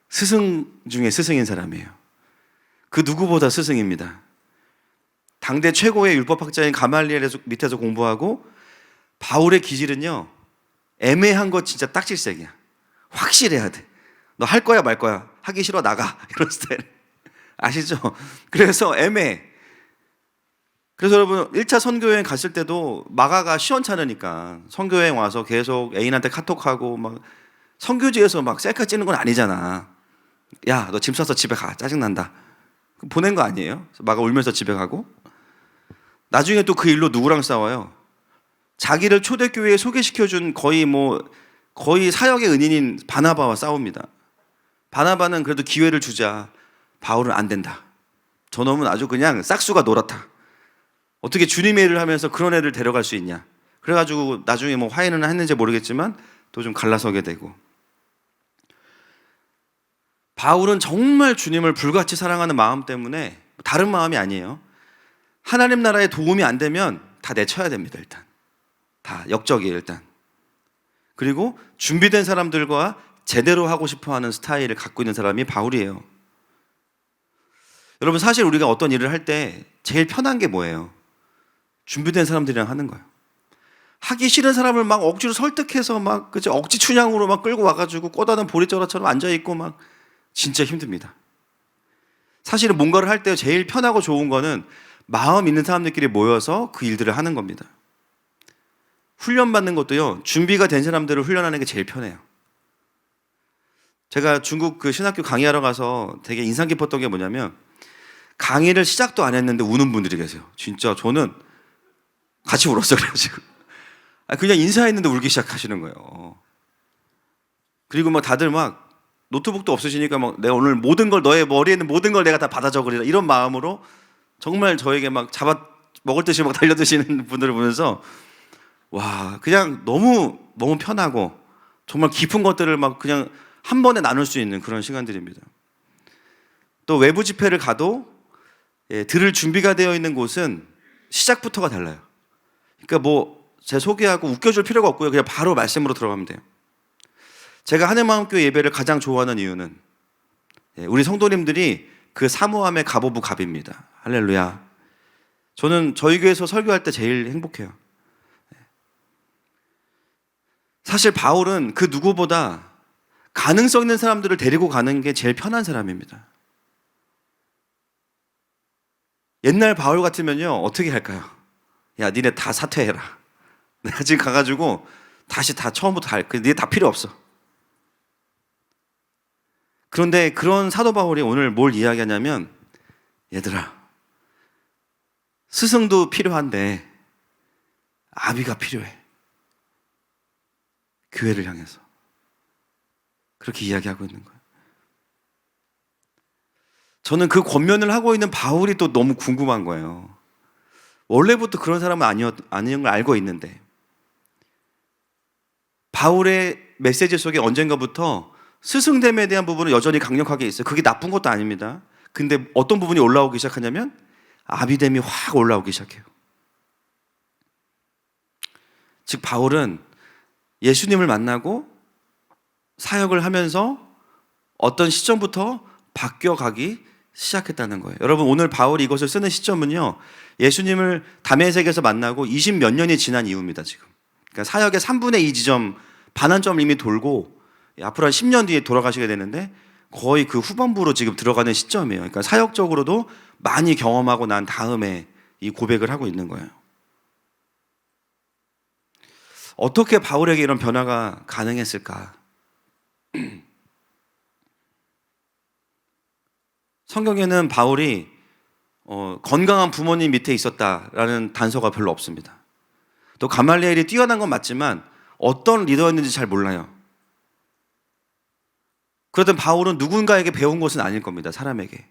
스승 중에 스승인 사람이에요. 그 누구보다 스승입니다. 당대 최고의 율법학자인 가말리엘 밑에서 공부하고, 바울의 기질은요, 애매한 거 진짜 딱질색이야. 확실해야 돼. 너 할 거야 말 거야? 하기 싫어 나가. 이런 스타일. 아시죠? 그래서 애매해. 그래서 여러분 1차 선교여행 갔을 때도 마가가 시원찮으니까 선교여행 와서 계속 애인한테 카톡하고 막 선교지에서 막 셀카 찍는 건 아니잖아. 야, 너 짐 싸서 집에 가. 짜증난다. 보낸 거 아니에요? 마가 울면서 집에 가고. 나중에 또 그 일로 누구랑 싸워요? 자기를 초대교회에 소개시켜준 거의 사역의 은인인 바나바와 싸웁니다. 바나바는 그래도 기회를 주자. 바울은 안 된다. 저놈은 아주 그냥 싹수가 노랗다. 어떻게 주님의 일을 하면서 그런 애를 데려갈 수 있냐. 그래가지고 나중에 화해는 했는지 모르겠지만 또 좀 갈라서게 되고. 바울은 정말 주님을 불같이 사랑하는 마음 때문에, 다른 마음이 아니에요. 하나님 나라에 도움이 안 되면 다 내쳐야 됩니다. 일단 다 역적이에요. 일단. 그리고 준비된 사람들과 제대로 하고 싶어하는 스타일을 갖고 있는 사람이 바울이에요. 여러분, 사실 우리가 어떤 일을 할 때 제일 편한 게 뭐예요? 준비된 사람들이랑 하는 거예요. 하기 싫은 사람을 막 억지로 설득해서 그죠? 억지 춘향으로 막 끌고 와가지고 꼬다는 보리자루처럼 앉아있고 진짜 힘듭니다. 사실은 뭔가를 할 때 제일 편하고 좋은 거는 마음 있는 사람들끼리 모여서 그 일들을 하는 겁니다. 훈련받는 것도요, 준비가 된 사람들을 훈련하는 게 제일 편해요. 제가 중국 그 신학교 강의하러 가서 되게 인상 깊었던 게 뭐냐면, 강의를 시작도 안 했는데 우는 분들이 계세요. 진짜 저는 같이 울었어요. 그래가지고 그냥 인사했는데 울기 시작하시는 거예요. 그리고 다들 노트북도 없으시니까 내가 오늘 모든 걸, 너의 머리에 있는 모든 걸 내가 다 받아 적으리라, 이런 마음으로 정말 저에게 잡아 먹을 듯이 달려드시는 분들을 보면서 와, 그냥 너무 편하고 정말 깊은 것들을 그냥 한 번에 나눌 수 있는 그런 시간들입니다. 또 외부 집회를 가도 들을 준비가 되어 있는 곳은 시작부터가 달라요. 그러니까 제 소개하고 웃겨줄 필요가 없고요. 그냥 바로 말씀으로 들어가면 돼요. 제가 하늘마음교회 예배를 가장 좋아하는 이유는 우리 성도님들이 그 사모함의 갑 오브 갑입니다. 할렐루야. 저는 저희 교회에서 설교할 때 제일 행복해요. 사실 바울은 그 누구보다 가능성 있는 사람들을 데리고 가는 게 제일 편한 사람입니다. 옛날 바울 같으면요, 어떻게 할까요? 야, 니네 다 사퇴해라. 내가 지금 가가지고 다시 다 처음부터 니네 다 필요 없어. 그런데 그런 사도 바울이 오늘 뭘 이야기하냐면, 얘들아, 스승도 필요한데 아비가 필요해. 교회를 향해서. 그렇게 이야기하고 있는 거예요. 저는 그 권면을 하고 있는 바울이 또 너무 궁금한 거예요. 원래부터 그런 사람은 아닌 걸 알고 있는데, 바울의 메시지 속에 언젠가부터 스승됨에 대한 부분은 여전히 강력하게 있어요. 그게 나쁜 것도 아닙니다. 근데 어떤 부분이 올라오기 시작하냐면 아비됨이 확 올라오기 시작해요. 즉 바울은 예수님을 만나고 사역을 하면서 어떤 시점부터 바뀌어가기 시작했다는 거예요. 여러분, 오늘 바울이 이것을 쓰는 시점은요, 예수님을 다메섹에서 만나고 20몇 년이 지난 이후입니다. 지금. 그러니까 사역의 3분의 2 지점, 반환점을 이미 돌고 앞으로 한 10년 뒤에 돌아가시게 되는데 거의 그 후반부로 지금 들어가는 시점이에요. 그러니까 사역적으로도 많이 경험하고 난 다음에 이 고백을 하고 있는 거예요. 어떻게 바울에게 이런 변화가 가능했을까? 성경에는 바울이 건강한 부모님 밑에 있었다라는 단서가 별로 없습니다. 또 가말리엘이 뛰어난 건 맞지만 어떤 리더였는지 잘 몰라요. 그러던 바울은 누군가에게 배운 것은 아닐 겁니다. 사람에게.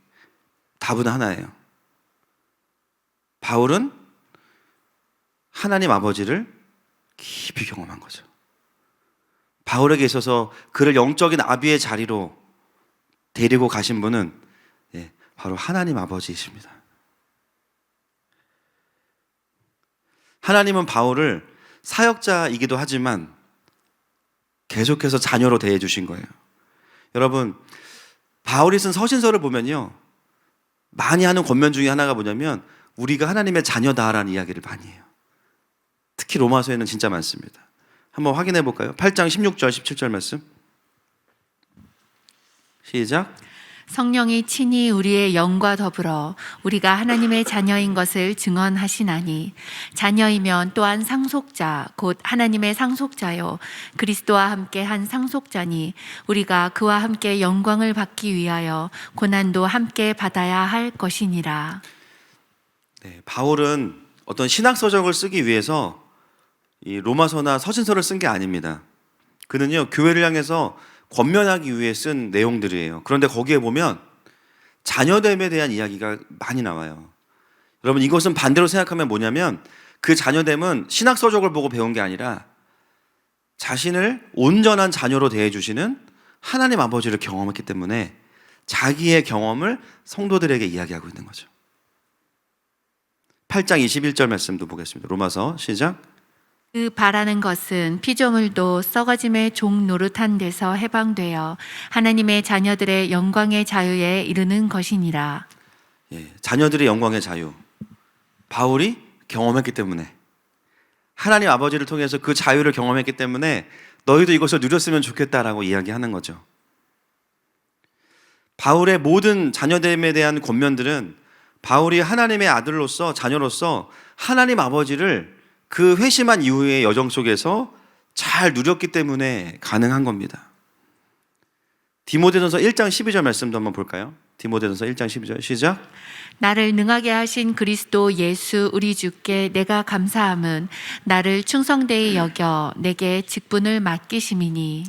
답은 하나예요. 바울은 하나님 아버지를 깊이 경험한 거죠. 바울에게 있어서 그를 영적인 아비의 자리로 데리고 가신 분은 바로 하나님 아버지이십니다. 하나님은 바울을 사역자이기도 하지만 계속해서 자녀로 대해 주신 거예요. 여러분, 바울이 쓴 서신서를 보면요, 많이 하는 권면 중에 하나가 뭐냐면 우리가 하나님의 자녀다라는 이야기를 많이 해요. 특히 로마서에는 진짜 많습니다. 한번 확인해 볼까요? 8장 16절 17절 말씀 시작. 성령이 친히 우리의 영과 더불어 우리가 하나님의 자녀인 것을 증언하시나니 자녀이면 또한 상속자 곧 하나님의 상속자요 그리스도와 함께 한 상속자니 우리가 그와 함께 영광을 받기 위하여 고난도 함께 받아야 할 것이니라. 네, 바울은 어떤 신학서적을 쓰기 위해서 이 로마서나 서신서를 쓴 게 아닙니다. 그는요, 교회를 향해서 권면하기 위해 쓴 내용들이에요. 그런데 거기에 보면 자녀됨에 대한 이야기가 많이 나와요. 여러분, 이것은 반대로 생각하면 뭐냐면 그 자녀됨은 신학서적을 보고 배운 게 아니라 자신을 온전한 자녀로 대해주시는 하나님 아버지를 경험했기 때문에 자기의 경험을 성도들에게 이야기하고 있는 거죠. 8장 21절 말씀도 보겠습니다. 로마서 시작. 그 바라는 것은 피조물도 썩어짐의 종 노릇한 데서 해방되어 하나님의 자녀들의 영광의 자유에 이르는 것이니라. 예, 자녀들의 영광의 자유. 바울이 경험했기 때문에, 하나님 아버지를 통해서 그 자유를 경험했기 때문에 너희도 이것을 누렸으면 좋겠다라고 이야기하는 거죠. 바울의 모든 자녀됨에 대한 권면들은 바울이 하나님의 아들로서, 자녀로서 하나님 아버지를 그 회심한 이후의 여정 속에서 잘 누렸기 때문에 가능한 겁니다. 디모데전서 1장 12절 말씀도 한번 볼까요? 디모데전서 1장 12절 시작. 나를 능하게 하신 그리스도 예수 우리 주께 내가 감사함은 나를 충성되이 여겨 내게 직분을 맡기심이니.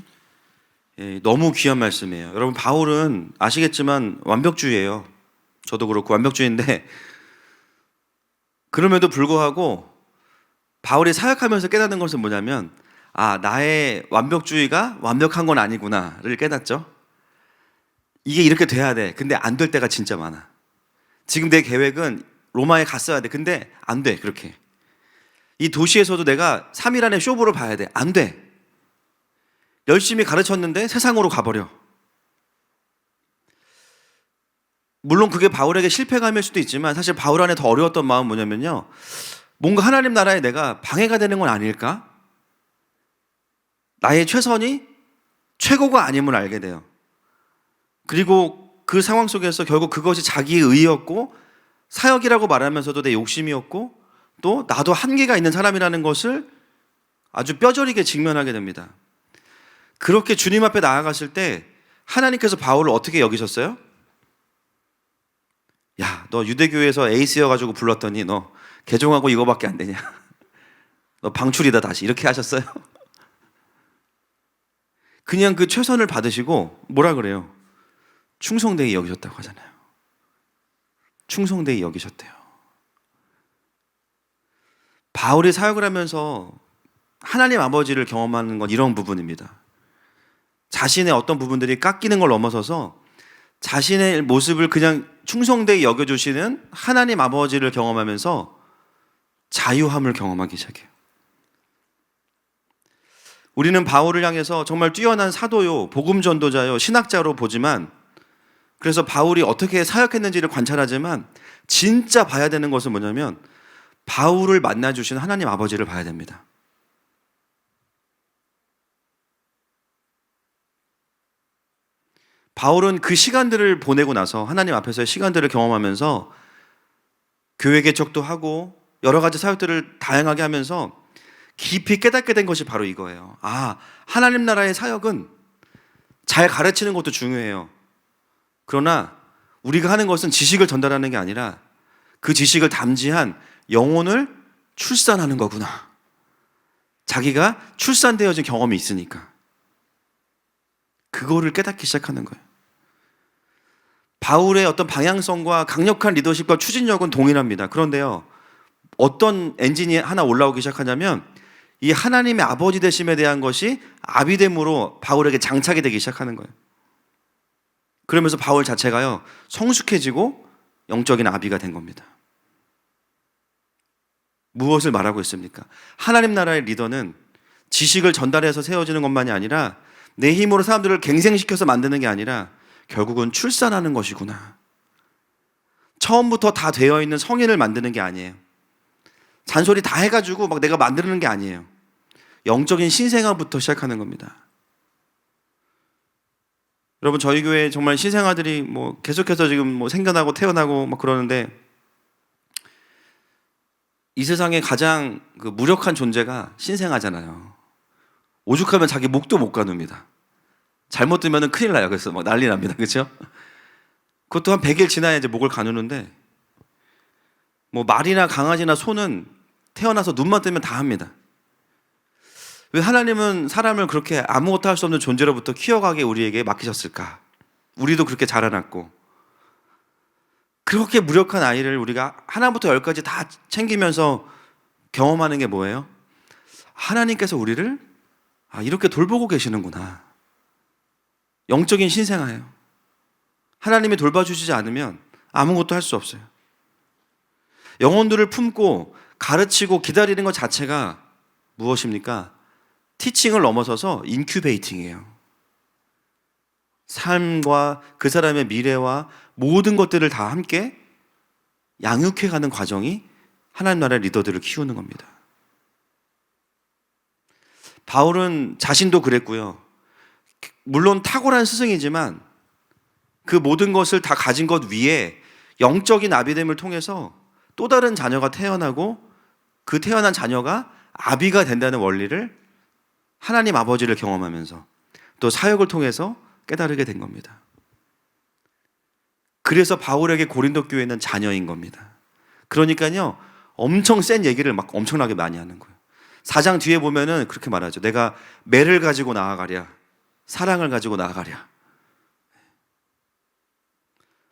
예, 너무 귀한 말씀이에요. 여러분, 바울은 아시겠지만 완벽주의예요. 저도 그렇고 완벽주의인데, 그럼에도 불구하고 바울이 사역하면서 깨닫는 것은 뭐냐면, 나의 완벽주의가 완벽한 건 아니구나를 깨닫죠. 이게 이렇게 돼야 돼. 근데 안 될 때가 진짜 많아. 지금 내 계획은 로마에 갔어야 돼. 근데 안 돼. 그렇게. 이 도시에서도 내가 3일 안에 쇼부를 봐야 돼. 안 돼. 열심히 가르쳤는데 세상으로 가버려. 물론 그게 바울에게 실패감일 수도 있지만 사실 바울 안에 더 어려웠던 마음은 뭐냐면요, 뭔가 하나님 나라에 내가 방해가 되는 건 아닐까? 나의 최선이 최고가 아님을 알게 돼요. 그리고 그 상황 속에서 결국 그것이 자기의 의였고 사역이라고 말하면서도 내 욕심이었고 또 나도 한계가 있는 사람이라는 것을 아주 뼈저리게 직면하게 됩니다. 그렇게 주님 앞에 나아갔을 때 하나님께서 바울을 어떻게 여기셨어요? 야, 너 유대교에서 에이스여가지고 불렀더니 너 개종하고 이거밖에 안 되냐? 너 방출이다 다시, 이렇게 하셨어요? 그냥 그 최선을 받으시고 뭐라 그래요? 충성되이 여기셨다고 하잖아요. 충성되이 여기셨대요. 바울이 사역을 하면서 하나님 아버지를 경험하는 건 이런 부분입니다. 자신의 어떤 부분들이 깎이는 걸 넘어서서 자신의 모습을 그냥 충성되이 여겨주시는 하나님 아버지를 경험하면서 자유함을 경험하기 시작해요. 우리는 바울을 향해서 정말 뛰어난 사도요, 복음 전도자요, 신학자로 보지만, 그래서 바울이 어떻게 사역했는지를 관찰하지만 진짜 봐야 되는 것은 뭐냐면 바울을 만나주신 하나님 아버지를 봐야 됩니다. 바울은 그 시간들을 보내고 나서 하나님 앞에서의 시간들을 경험하면서 교회 개척도 하고 여러 가지 사역들을 다양하게 하면서 깊이 깨닫게 된 것이 바로 이거예요. 하나님 나라의 사역은 잘 가르치는 것도 중요해요. 그러나 우리가 하는 것은 지식을 전달하는 게 아니라 그 지식을 담지한 영혼을 출산하는 거구나. 자기가 출산되어진 경험이 있으니까. 그거를 깨닫기 시작하는 거예요. 바울의 어떤 방향성과 강력한 리더십과 추진력은 동일합니다. 그런데요, 어떤 엔진이 하나 올라오기 시작하냐면 이 하나님의 아버지 되심에 대한 것이 아비됨으로 바울에게 장착이 되기 시작하는 거예요. 그러면서 바울 자체가요, 성숙해지고 영적인 아비가 된 겁니다. 무엇을 말하고 있습니까? 하나님 나라의 리더는 지식을 전달해서 세워지는 것만이 아니라 내 힘으로 사람들을 갱생시켜서 만드는 게 아니라 결국은 출산하는 것이구나. 처음부터 다 되어 있는 성인을 만드는 게 아니에요. 잔소리 다 해가지고 막 내가 만드는 게 아니에요. 영적인 신생아부터 시작하는 겁니다. 여러분, 저희 교회 정말 신생아들이 뭐 계속해서 지금 뭐 생겨나고 태어나고 막 그러는데, 이 세상에 가장 그 무력한 존재가 신생아잖아요. 오죽하면 자기 목도 못 가눕니다. 잘못 뜨면 큰일 나요. 그래서 막 난리 납니다. 그렇죠? 그것도 한 100일 지나야 이제 목을 가누는데, 뭐 말이나 강아지나 소는 태어나서 눈만 뜨면 다 합니다. 왜 하나님은 사람을 그렇게 아무것도 할 수 없는 존재로부터 키워가게 우리에게 맡기셨을까? 우리도 그렇게 자라났고, 그렇게 무력한 아이를 우리가 하나부터 열까지 다 챙기면서 경험하는 게 뭐예요? 하나님께서 우리를 이렇게 돌보고 계시는구나. 영적인 신생아예요. 하나님이 돌봐주시지 않으면 아무것도 할 수 없어요. 영혼들을 품고 가르치고 기다리는 것 자체가 무엇입니까? 티칭을 넘어서서 인큐베이팅이에요. 삶과 그 사람의 미래와 모든 것들을 다 함께 양육해가는 과정이 하나님 나라의 리더들을 키우는 겁니다. 바울은 자신도 그랬고요. 물론 탁월한 스승이지만 그 모든 것을 다 가진 것 위에 영적인 아비됨을 통해서 또 다른 자녀가 태어나고, 그 태어난 자녀가 아비가 된다는 원리를 하나님 아버지를 경험하면서 또 사역을 통해서 깨달으게 된 겁니다. 그래서 바울에게 고린도 교회는 자녀인 겁니다. 그러니까요, 엄청 센 얘기를 막 엄청나게 많이 하는 거예요. 4장 뒤에 보면은 그렇게 말하죠. 내가 매를 가지고 나아가랴, 사랑을 가지고 나아가랴.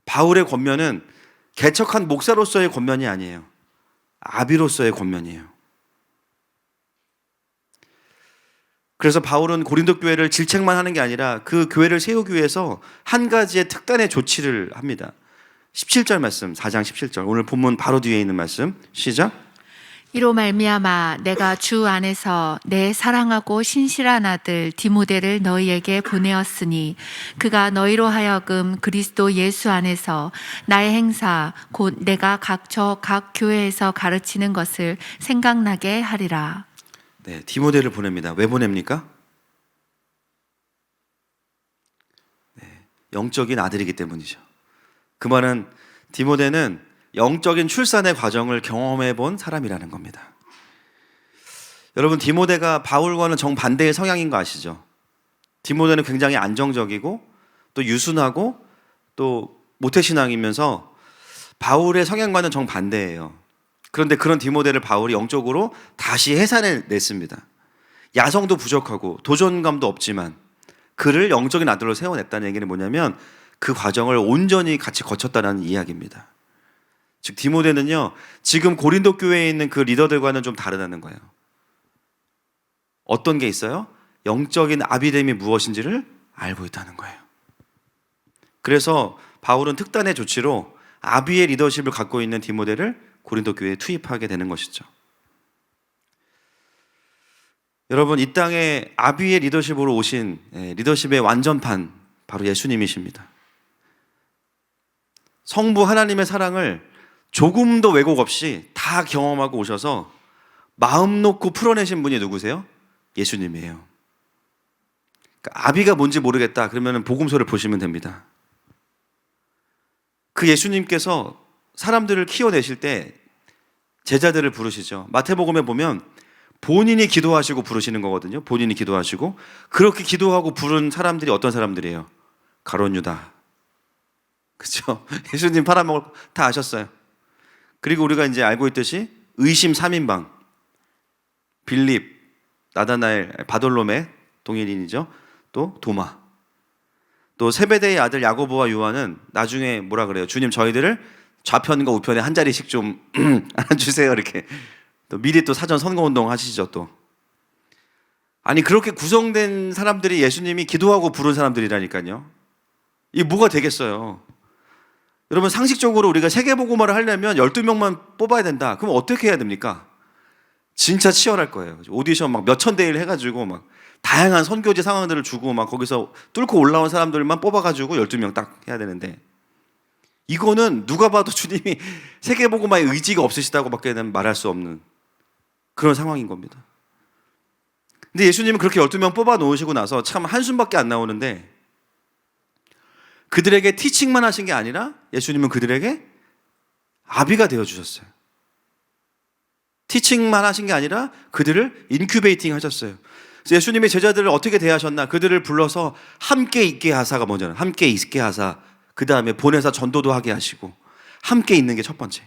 바울의 권면은 개척한 목사로서의 권면이 아니에요. 아비로서의 권면이에요. 그래서 바울은 고린도 교회를 질책만 하는 게 아니라 그 교회를 세우기 위해서 한 가지의 특단의 조치를 합니다. 17절 말씀, 4장 17절. 오늘 본문 바로 뒤에 있는 말씀. 시작. 이로 말미암아 내가 주 안에서 내 사랑하고 신실한 아들 디모데를 너희에게 보내었으니 그가 너희로 하여금 그리스도 예수 안에서 나의 행사 곧 내가 각처 각 교회에서 가르치는 것을 생각나게 하리라. 네, 디모데를 보냅니다. 왜 보냅니까? 네, 영적인 아들이기 때문이죠. 그 말은 디모데는 영적인 출산의 과정을 경험해 본 사람이라는 겁니다. 여러분, 디모데가 바울과는 정반대의 성향인 거 아시죠? 디모데는 굉장히 안정적이고 또 유순하고 또 모태신앙이면서 바울의 성향과는 정반대예요. 그런데 그런 디모데를 바울이 영적으로 다시 해산해냈습니다. 야성도 부족하고 도전감도 없지만 그를 영적인 아들로 세워냈다는 얘기는 뭐냐면 그 과정을 온전히 같이 거쳤다는 이야기입니다. 즉 디모데는요, 지금 고린도 교회에 있는 그 리더들과는 좀 다르다는 거예요. 어떤 게 있어요? 영적인 아비됨이 무엇인지를 알고 있다는 거예요. 그래서 바울은 특단의 조치로 아비의 리더십을 갖고 있는 디모데를 고린도 교회에 투입하게 되는 것이죠. 여러분, 이 땅에 아비의 리더십으로 오신 리더십의 완전판, 바로 예수님이십니다. 성부 하나님의 사랑을 조금도 왜곡 없이 다 경험하고 오셔서 마음 놓고 풀어내신 분이 누구세요? 예수님이에요. 그러니까 아비가 뭔지 모르겠다 그러면 복음서를 보시면 됩니다. 그 예수님께서 사람들을 키워내실 때 제자들을 부르시죠. 마태복음에 보면 본인이 기도하시고 부르시는 거거든요. 본인이 기도하시고 그렇게 기도하고 부른 사람들이 어떤 사람들이에요? 가룟 유다. 그렇죠? 예수님 팔아먹을 거 다 아셨어요. 그리고 우리가 이제 알고 있듯이 의심 3인방 빌립, 나다나엘, 바돌로메 동일인이죠. 또 도마. 또 세베대의 아들 야고보와 요한은 나중에 뭐라 그래요? 주님, 저희들을 좌편과 우편에 한 자리씩 좀 앉아주세요. 이렇게 또 미리 또 사전 선거운동 하시죠. 또 아니, 그렇게 구성된 사람들이 예수님이 기도하고 부른 사람들이라니까요. 이게 뭐가 되겠어요? 여러분, 상식적으로 우리가 세계복음화를 하려면 12명만 뽑아야 된다. 그럼 어떻게 해야 됩니까? 진짜 치열할 거예요. 오디션 막 몇천 대일 해가지고 막 다양한 선교지 상황들을 주고 막 거기서 뚫고 올라온 사람들만 뽑아가지고 12명 딱 해야 되는데 이거는 누가 봐도 주님이 세계복음화에 의지가 없으시다고밖에 말할 수 없는 그런 상황인 겁니다. 근데 예수님은 그렇게 12명 뽑아 놓으시고 나서 참 한숨밖에 안 나오는데, 그들에게 티칭만 하신 게 아니라 예수님은 그들에게 아비가 되어주셨어요. 티칭만 하신 게 아니라 그들을 인큐베이팅 하셨어요. 그래서 예수님이 제자들을 어떻게 대하셨나? 그들을 불러서 함께 있게 하사가 먼저는 함께 있게 하사, 그 다음에 보내사 전도도 하게 하시고, 함께 있는 게 첫 번째.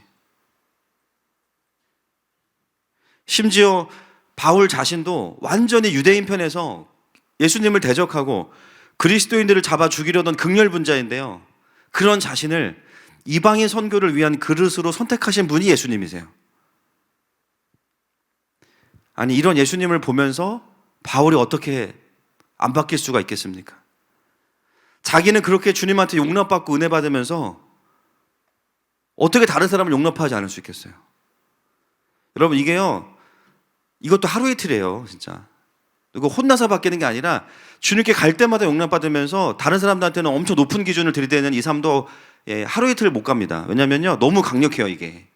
심지어 바울 자신도 완전히 유대인 편에서 예수님을 대적하고 그리스도인들을 잡아 죽이려던 극렬분자인데요, 그런 자신을 이방인 선교를 위한 그릇으로 선택하신 분이 예수님이세요. 아니, 이런 예수님을 보면서 바울이 어떻게 안 바뀔 수가 있겠습니까? 자기는 그렇게 주님한테 용납받고 은혜 받으면서 어떻게 다른 사람을 용납하지 않을 수 있겠어요? 여러분, 이것도 하루 이틀이에요, 진짜. 이거 혼나서 바뀌는 게 아니라 주님께 갈 때마다 용납받으면서 다른 사람들한테는 엄청 높은 기준을 들이대는 이 삶도 하루 이틀 못 갑니다. 왜냐면요, 너무 강력해요, 이게.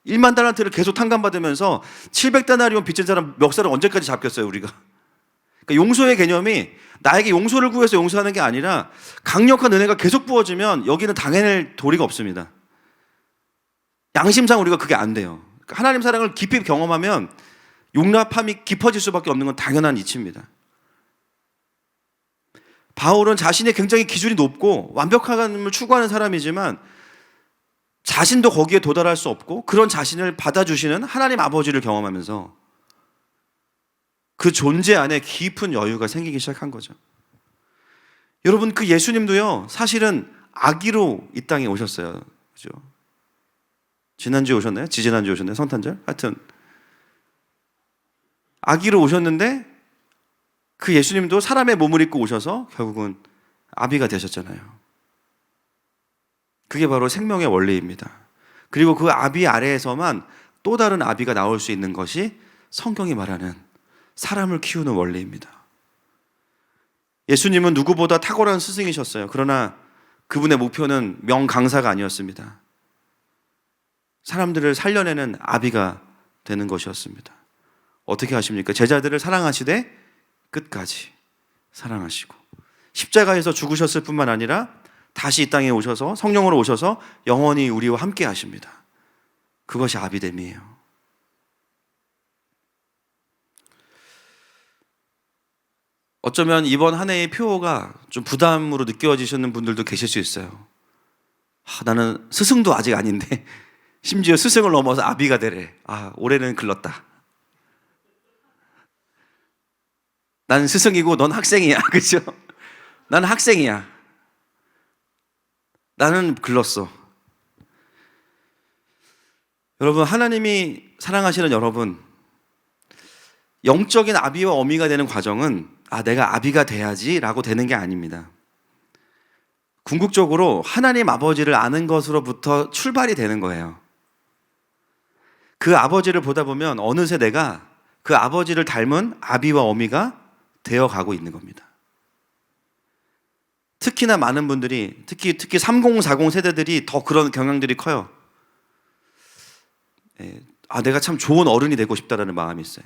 1만 달란트를 계속 탕감받으면서 700데나리온 빚진 사람 멱살을 언제까지 잡겠어요, 우리가? 그러니까 용서의 개념이 나에게 용서를 구해서 용서하는 게 아니라 강력한 은혜가 계속 부어지면 여기는 당해낼 도리가 없습니다. 양심상 우리가 그게 안 돼요. 그러니까 하나님 사랑을 깊이 경험하면 용납함이 깊어질 수밖에 없는 건 당연한 이치입니다. 바울은 자신의 굉장히 기준이 높고 완벽함을 추구하는 사람이지만 자신도 거기에 도달할 수 없고, 그런 자신을 받아주시는 하나님 아버지를 경험하면서 그 존재 안에 깊은 여유가 생기기 시작한 거죠. 여러분, 그 예수님도요, 사실은 아기로 이 땅에 오셨어요. 그죠? 지난주에 오셨나요? 지지난주에 오셨나요? 성탄절? 하여튼 아기로 오셨는데 그 예수님도 사람의 몸을 입고 오셔서 결국은 아비가 되셨잖아요. 그게 바로 생명의 원리입니다. 그리고 그 아비 아래에서만 또 다른 아비가 나올 수 있는 것이 성경이 말하는 사람을 키우는 원리입니다. 예수님은 누구보다 탁월한 스승이셨어요. 그러나 그분의 목표는 명강사가 아니었습니다. 사람들을 살려내는 아비가 되는 것이었습니다. 어떻게 하십니까? 제자들을 사랑하시되 끝까지 사랑하시고, 십자가에서 죽으셨을 뿐만 아니라 다시 이 땅에 오셔서 성령으로 오셔서 영원히 우리와 함께 하십니다. 그것이 아비됨이에요. 어쩌면 이번 한 해의 표가 좀 부담으로 느껴지시는 분들도 계실 수 있어요. 나는 스승도 아직 아닌데 심지어 스승을 넘어서 아비가 되래. 올해는 글렀다. 나는 스승이고 넌 학생이야. 그죠? 나는 학생이야. 나는 글렀어. 여러분, 하나님이 사랑하시는 여러분, 영적인 아비와 어미가 되는 과정은 내가 아비가 돼야지 라고 되는 게 아닙니다. 궁극적으로 하나님 아버지를 아는 것으로부터 출발이 되는 거예요. 그 아버지를 보다 보면 어느새 내가 그 아버지를 닮은 아비와 어미가 되어가고 있는 겁니다. 특히나 많은 분들이, 특히 3040 세대들이 더 그런 경향들이 커요. 내가 참 좋은 어른이 되고 싶다라는 마음이 있어요.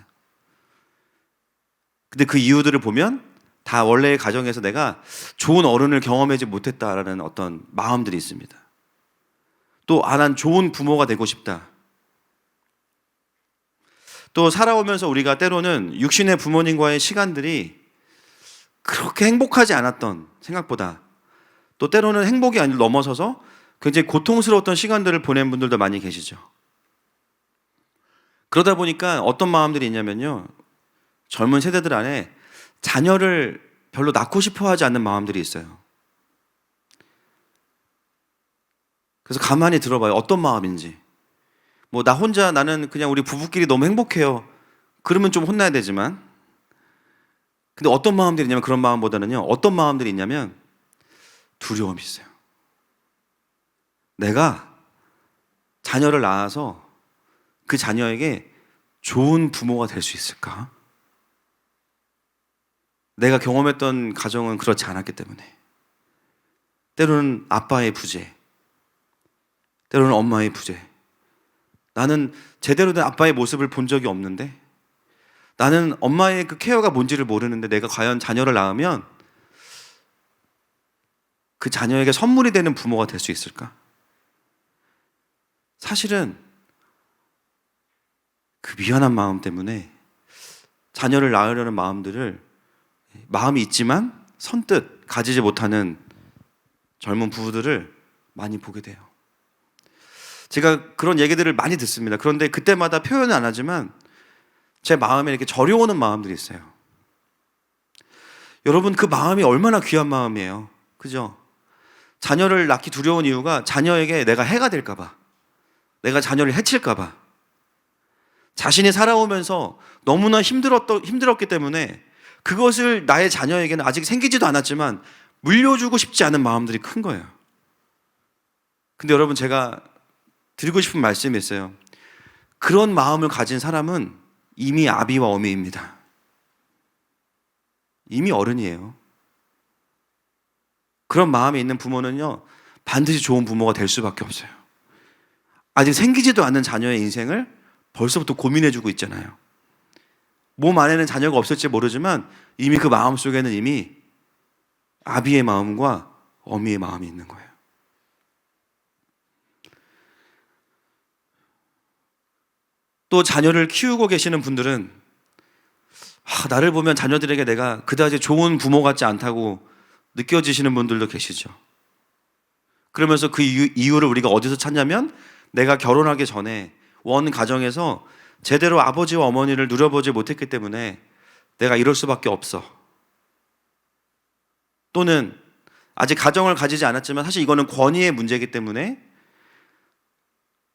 근데 그 이유들을 보면 다 원래의 가정에서 내가 좋은 어른을 경험하지 못했다라는 어떤 마음들이 있습니다. 또 난 좋은 부모가 되고 싶다. 또 살아오면서 우리가 때로는 육신의 부모님과의 시간들이 그렇게 행복하지 않았던, 생각보다 또 때로는 행복이 넘어서서 굉장히 고통스러웠던 시간들을 보낸 분들도 많이 계시죠. 그러다 보니까 어떤 마음들이 있냐면요, 젊은 세대들 안에 자녀를 별로 낳고 싶어 하지 않는 마음들이 있어요. 그래서 가만히 들어봐요. 어떤 마음인지. 나 혼자, 나는 그냥 우리 부부끼리 너무 행복해요. 그러면 좀 혼나야 되지만, 근데 어떤 마음들이 있냐면, 그런 마음보다는요, 어떤 마음들이 있냐면 두려움이 있어요. 내가 자녀를 낳아서 그 자녀에게 좋은 부모가 될 수 있을까? 내가 경험했던 가정은 그렇지 않았기 때문에. 때로는 아빠의 부재, 때로는 엄마의 부재. 나는 제대로 된 아빠의 모습을 본 적이 없는데, 나는 엄마의 그 케어가 뭔지를 모르는데 내가 과연 자녀를 낳으면 그 자녀에게 선물이 되는 부모가 될 수 있을까? 사실은 그 미안한 마음 때문에 자녀를 낳으려는 마음이 있지만 선뜻 가지지 못하는 젊은 부부들을 많이 보게 돼요. 제가 그런 얘기들을 많이 듣습니다. 그런데 그때마다 표현은 안 하지만 제 마음에 이렇게 저려오는 마음들이 있어요. 여러분, 그 마음이 얼마나 귀한 마음이에요. 그죠? 자녀를 낳기 두려운 이유가 자녀에게 내가 해가 될까봐, 내가 자녀를 해칠까봐, 자신이 살아오면서 너무나 힘들었기 때문에 그것을 나의 자녀에게는 아직 생기지도 않았지만 물려주고 싶지 않은 마음들이 큰 거예요. 근데 여러분, 제가 드리고 싶은 말씀이 있어요. 그런 마음을 가진 사람은 이미 아비와 어미입니다. 이미 어른이에요. 그런 마음이 있는 부모는요, 반드시 좋은 부모가 될 수밖에 없어요. 아직 생기지도 않은 자녀의 인생을 벌써부터 고민해주고 있잖아요. 몸 안에는 자녀가 없을지 모르지만 이미 그 마음 속에는 이미 아비의 마음과 어미의 마음이 있는 거예요. 또 자녀를 키우고 계시는 분들은 나를 보면 자녀들에게 내가 그다지 좋은 부모 같지 않다고 느껴지시는 분들도 계시죠. 그러면서 그 이유를 우리가 어디서 찾냐면, 내가 결혼하기 전에 원 가정에서 제대로 아버지와 어머니를 누려보지 못했기 때문에 내가 이럴 수밖에 없어. 또는 아직 가정을 가지지 않았지만 사실 이거는 권위의 문제이기 때문에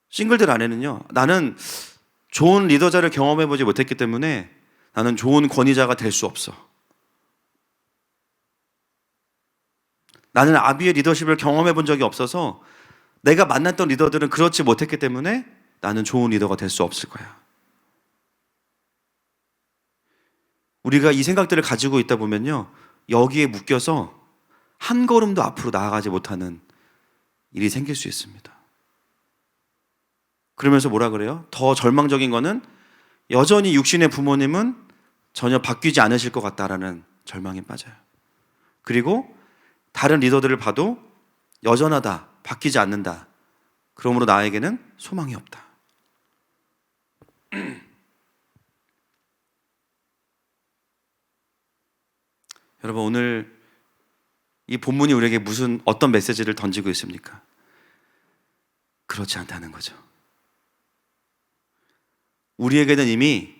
싱글들 안에는요, 나는 좋은 리더자를 경험해보지 못했기 때문에 나는 좋은 권위자가 될 수 없어. 나는 아비의 리더십을 경험해본 적이 없어서 내가 만났던 리더들은 그렇지 못했기 때문에 나는 좋은 리더가 될 수 없을 거야. 우리가 이 생각들을 가지고 있다 보면요, 여기에 묶여서 한 걸음도 앞으로 나아가지 못하는 일이 생길 수 있습니다. 그러면서 뭐라 그래요? 더 절망적인 거는 여전히 육신의 부모님은 전혀 바뀌지 않으실 것 같다라는 절망에 빠져요. 그리고 다른 리더들을 봐도 여전하다, 바뀌지 않는다. 그러므로 나에게는 소망이 없다. 여러분, 오늘 이 본문이 우리에게 어떤 메시지를 던지고 있습니까? 그렇지 않다는 거죠. 우리에게는 이미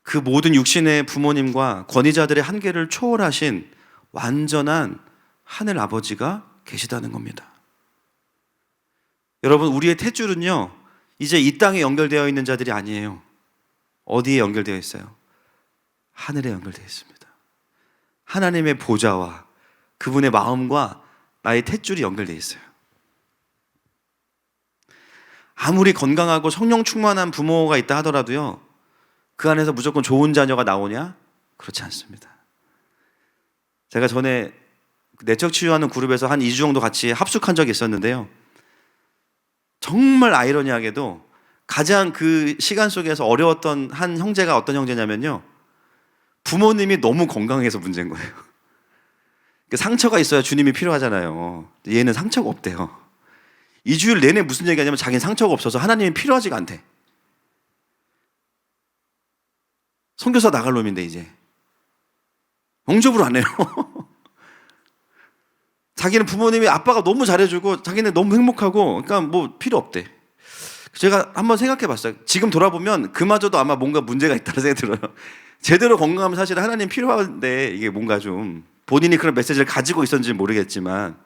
그 모든 육신의 부모님과 권위자들의 한계를 초월하신 완전한 하늘 아버지가 계시다는 겁니다. 여러분, 우리의 탯줄은요, 이제 이 땅에 연결되어 있는 자들이 아니에요. 어디에 연결되어 있어요? 하늘에 연결되어 있습니다. 하나님의 보좌와 그분의 마음과 나의 탯줄이 연결되어 있어요. 아무리 건강하고 성령 충만한 부모가 있다 하더라도요, 그 안에서 무조건 좋은 자녀가 나오냐? 그렇지 않습니다. 제가 전에 내적 치유하는 그룹에서 한 2주 정도 같이 합숙한 적이 있었는데요, 정말 아이러니하게도 가장 그 시간 속에서 어려웠던 한 형제가 어떤 형제냐면요, 부모님이 너무 건강해서 문제인 거예요. 상처가 있어야 주님이 필요하잖아요. 얘는 상처가 없대요. 2주일 내내 무슨 얘기하냐면 자기는 상처가 없어서 하나님이 필요하지가 않대. 선교사 나갈 놈인데 이제 영접을 안 해요. 자기는 부모님이 아빠가 너무 잘해주고 자기는 너무 행복하고, 그러니까 뭐 필요 없대. 제가 한번 생각해 봤어요. 지금 돌아보면 그마저도 아마 뭔가 문제가 있다는 생각이 들어요. 제대로 건강하면 사실 하나님 필요한데 이게 뭔가 좀 본인이 그런 메시지를 가지고 있었는지 모르겠지만,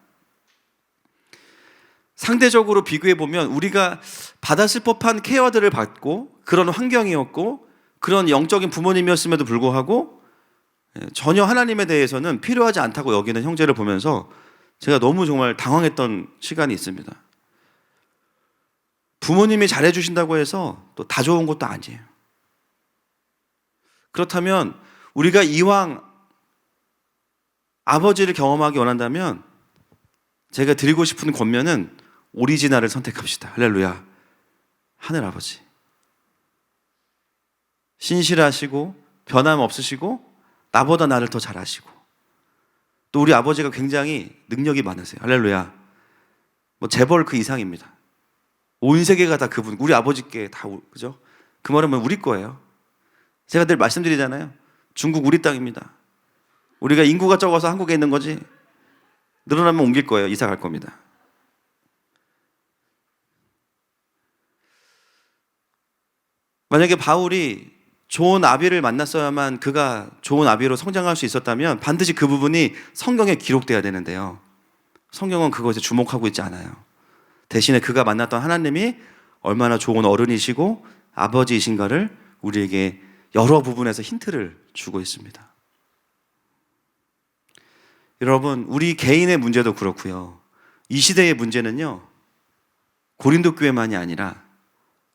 상대적으로 비교해 보면 우리가 받았을 법한 케어들을 받고 그런 환경이었고 그런 영적인 부모님이었음에도 불구하고 전혀 하나님에 대해서는 필요하지 않다고 여기는 형제를 보면서 제가 너무 정말 당황했던 시간이 있습니다. 부모님이 잘해주신다고 해서 또 다 좋은 것도 아니에요. 그렇다면 우리가 이왕 아버지를 경험하기 원한다면 제가 드리고 싶은 권면은 오리지널을 선택합시다. 할렐루야. 하늘 아버지, 신실하시고 변함 없으시고 나보다 나를 더 잘 아시고, 또 우리 아버지가 굉장히 능력이 많으세요. 할렐루야. 뭐 재벌 그 이상입니다. 온 세계가 다 그분, 우리 아버지께 다, 그죠? 그 말은 뭐 우리 거예요. 제가 늘 말씀드리잖아요. 중국 우리 땅입니다. 우리가 인구가 적어서 한국에 있는 거지, 늘어나면 옮길 거예요. 이사 갈 겁니다. 만약에 바울이 좋은 아비를 만났어야만 그가 좋은 아비로 성장할 수 있었다면 반드시 그 부분이 성경에 기록돼야 되는데요. 성경은 그것에 주목하고 있지 않아요. 대신에 그가 만났던 하나님이 얼마나 좋은 어른이시고 아버지이신가를 우리에게 여러 부분에서 힌트를 주고 있습니다. 여러분, 우리 개인의 문제도 그렇고요. 이 시대의 문제는요, 고린도 교회만이 아니라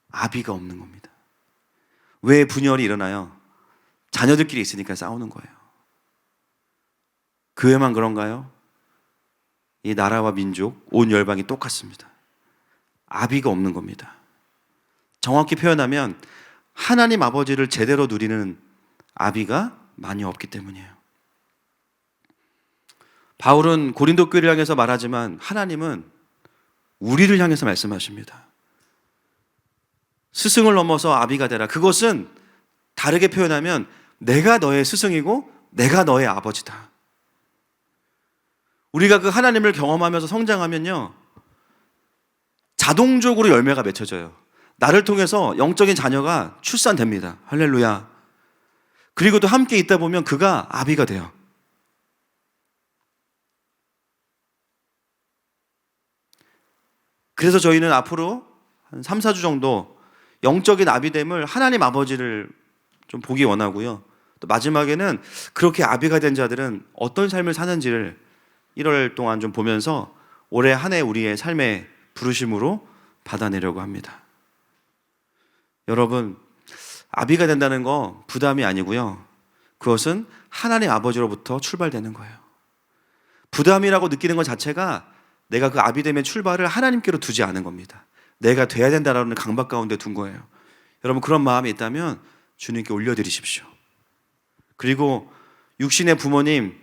아비가 없는 겁니다. 왜 분열이 일어나요? 자녀들끼리 있으니까 싸우는 거예요. 교회만 그런가요? 이 나라와 민족, 온 열방이 똑같습니다. 아비가 없는 겁니다. 정확히 표현하면 하나님 아버지를 제대로 누리는 아비가 많이 없기 때문이에요. 바울은 고린도 교회를 향해서 말하지만 하나님은 우리를 향해서 말씀하십니다. 스승을 넘어서 아비가 되라. 그것은 다르게 표현하면 내가 너의 스승이고 내가 너의 아버지다. 우리가 그 하나님을 경험하면서 성장하면요, 자동적으로 열매가 맺혀져요. 나를 통해서 영적인 자녀가 출산됩니다. 할렐루야. 그리고 또 함께 있다 보면 그가 아비가 돼요. 그래서 저희는 앞으로 한 3, 4주 정도 영적인 아비됨을 하나님 아버지를 좀 보기 원하고요. 또 마지막에는 그렇게 아비가 된 자들은 어떤 삶을 사는지를 1월 동안 좀 보면서 올해 한 해 우리의 삶의 부르심으로 받아내려고 합니다. 여러분, 아비가 된다는 거 부담이 아니고요. 그것은 하나님 아버지로부터 출발되는 거예요. 부담이라고 느끼는 것 자체가 내가 그 아비됨의 출발을 하나님께로 두지 않은 겁니다. 내가 돼야 된다라는 강박 가운데 둔 거예요. 여러분, 그런 마음이 있다면 주님께 올려드리십시오. 그리고 육신의 부모님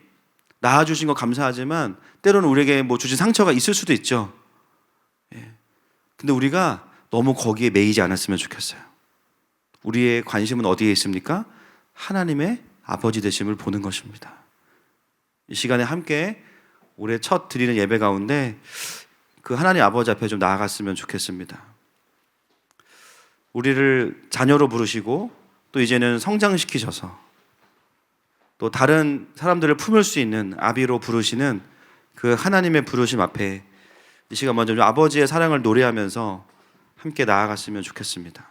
낳아주신 거 감사하지만 때로는 우리에게 뭐 주신 상처가 있을 수도 있죠. 근데 우리가 너무 거기에 매이지 않았으면 좋겠어요. 우리의 관심은 어디에 있습니까? 하나님의 아버지 되심을 보는 것입니다. 이 시간에 함께 올해 첫 드리는 예배 가운데 그 하나님 아버지 앞에 좀 나아갔으면 좋겠습니다. 우리를 자녀로 부르시고 또 이제는 성장시키셔서 또 다른 사람들을 품을 수 있는 아비로 부르시는 그 하나님의 부르심 앞에 이 시간 먼저 좀 아버지의 사랑을 노래하면서 함께 나아갔으면 좋겠습니다.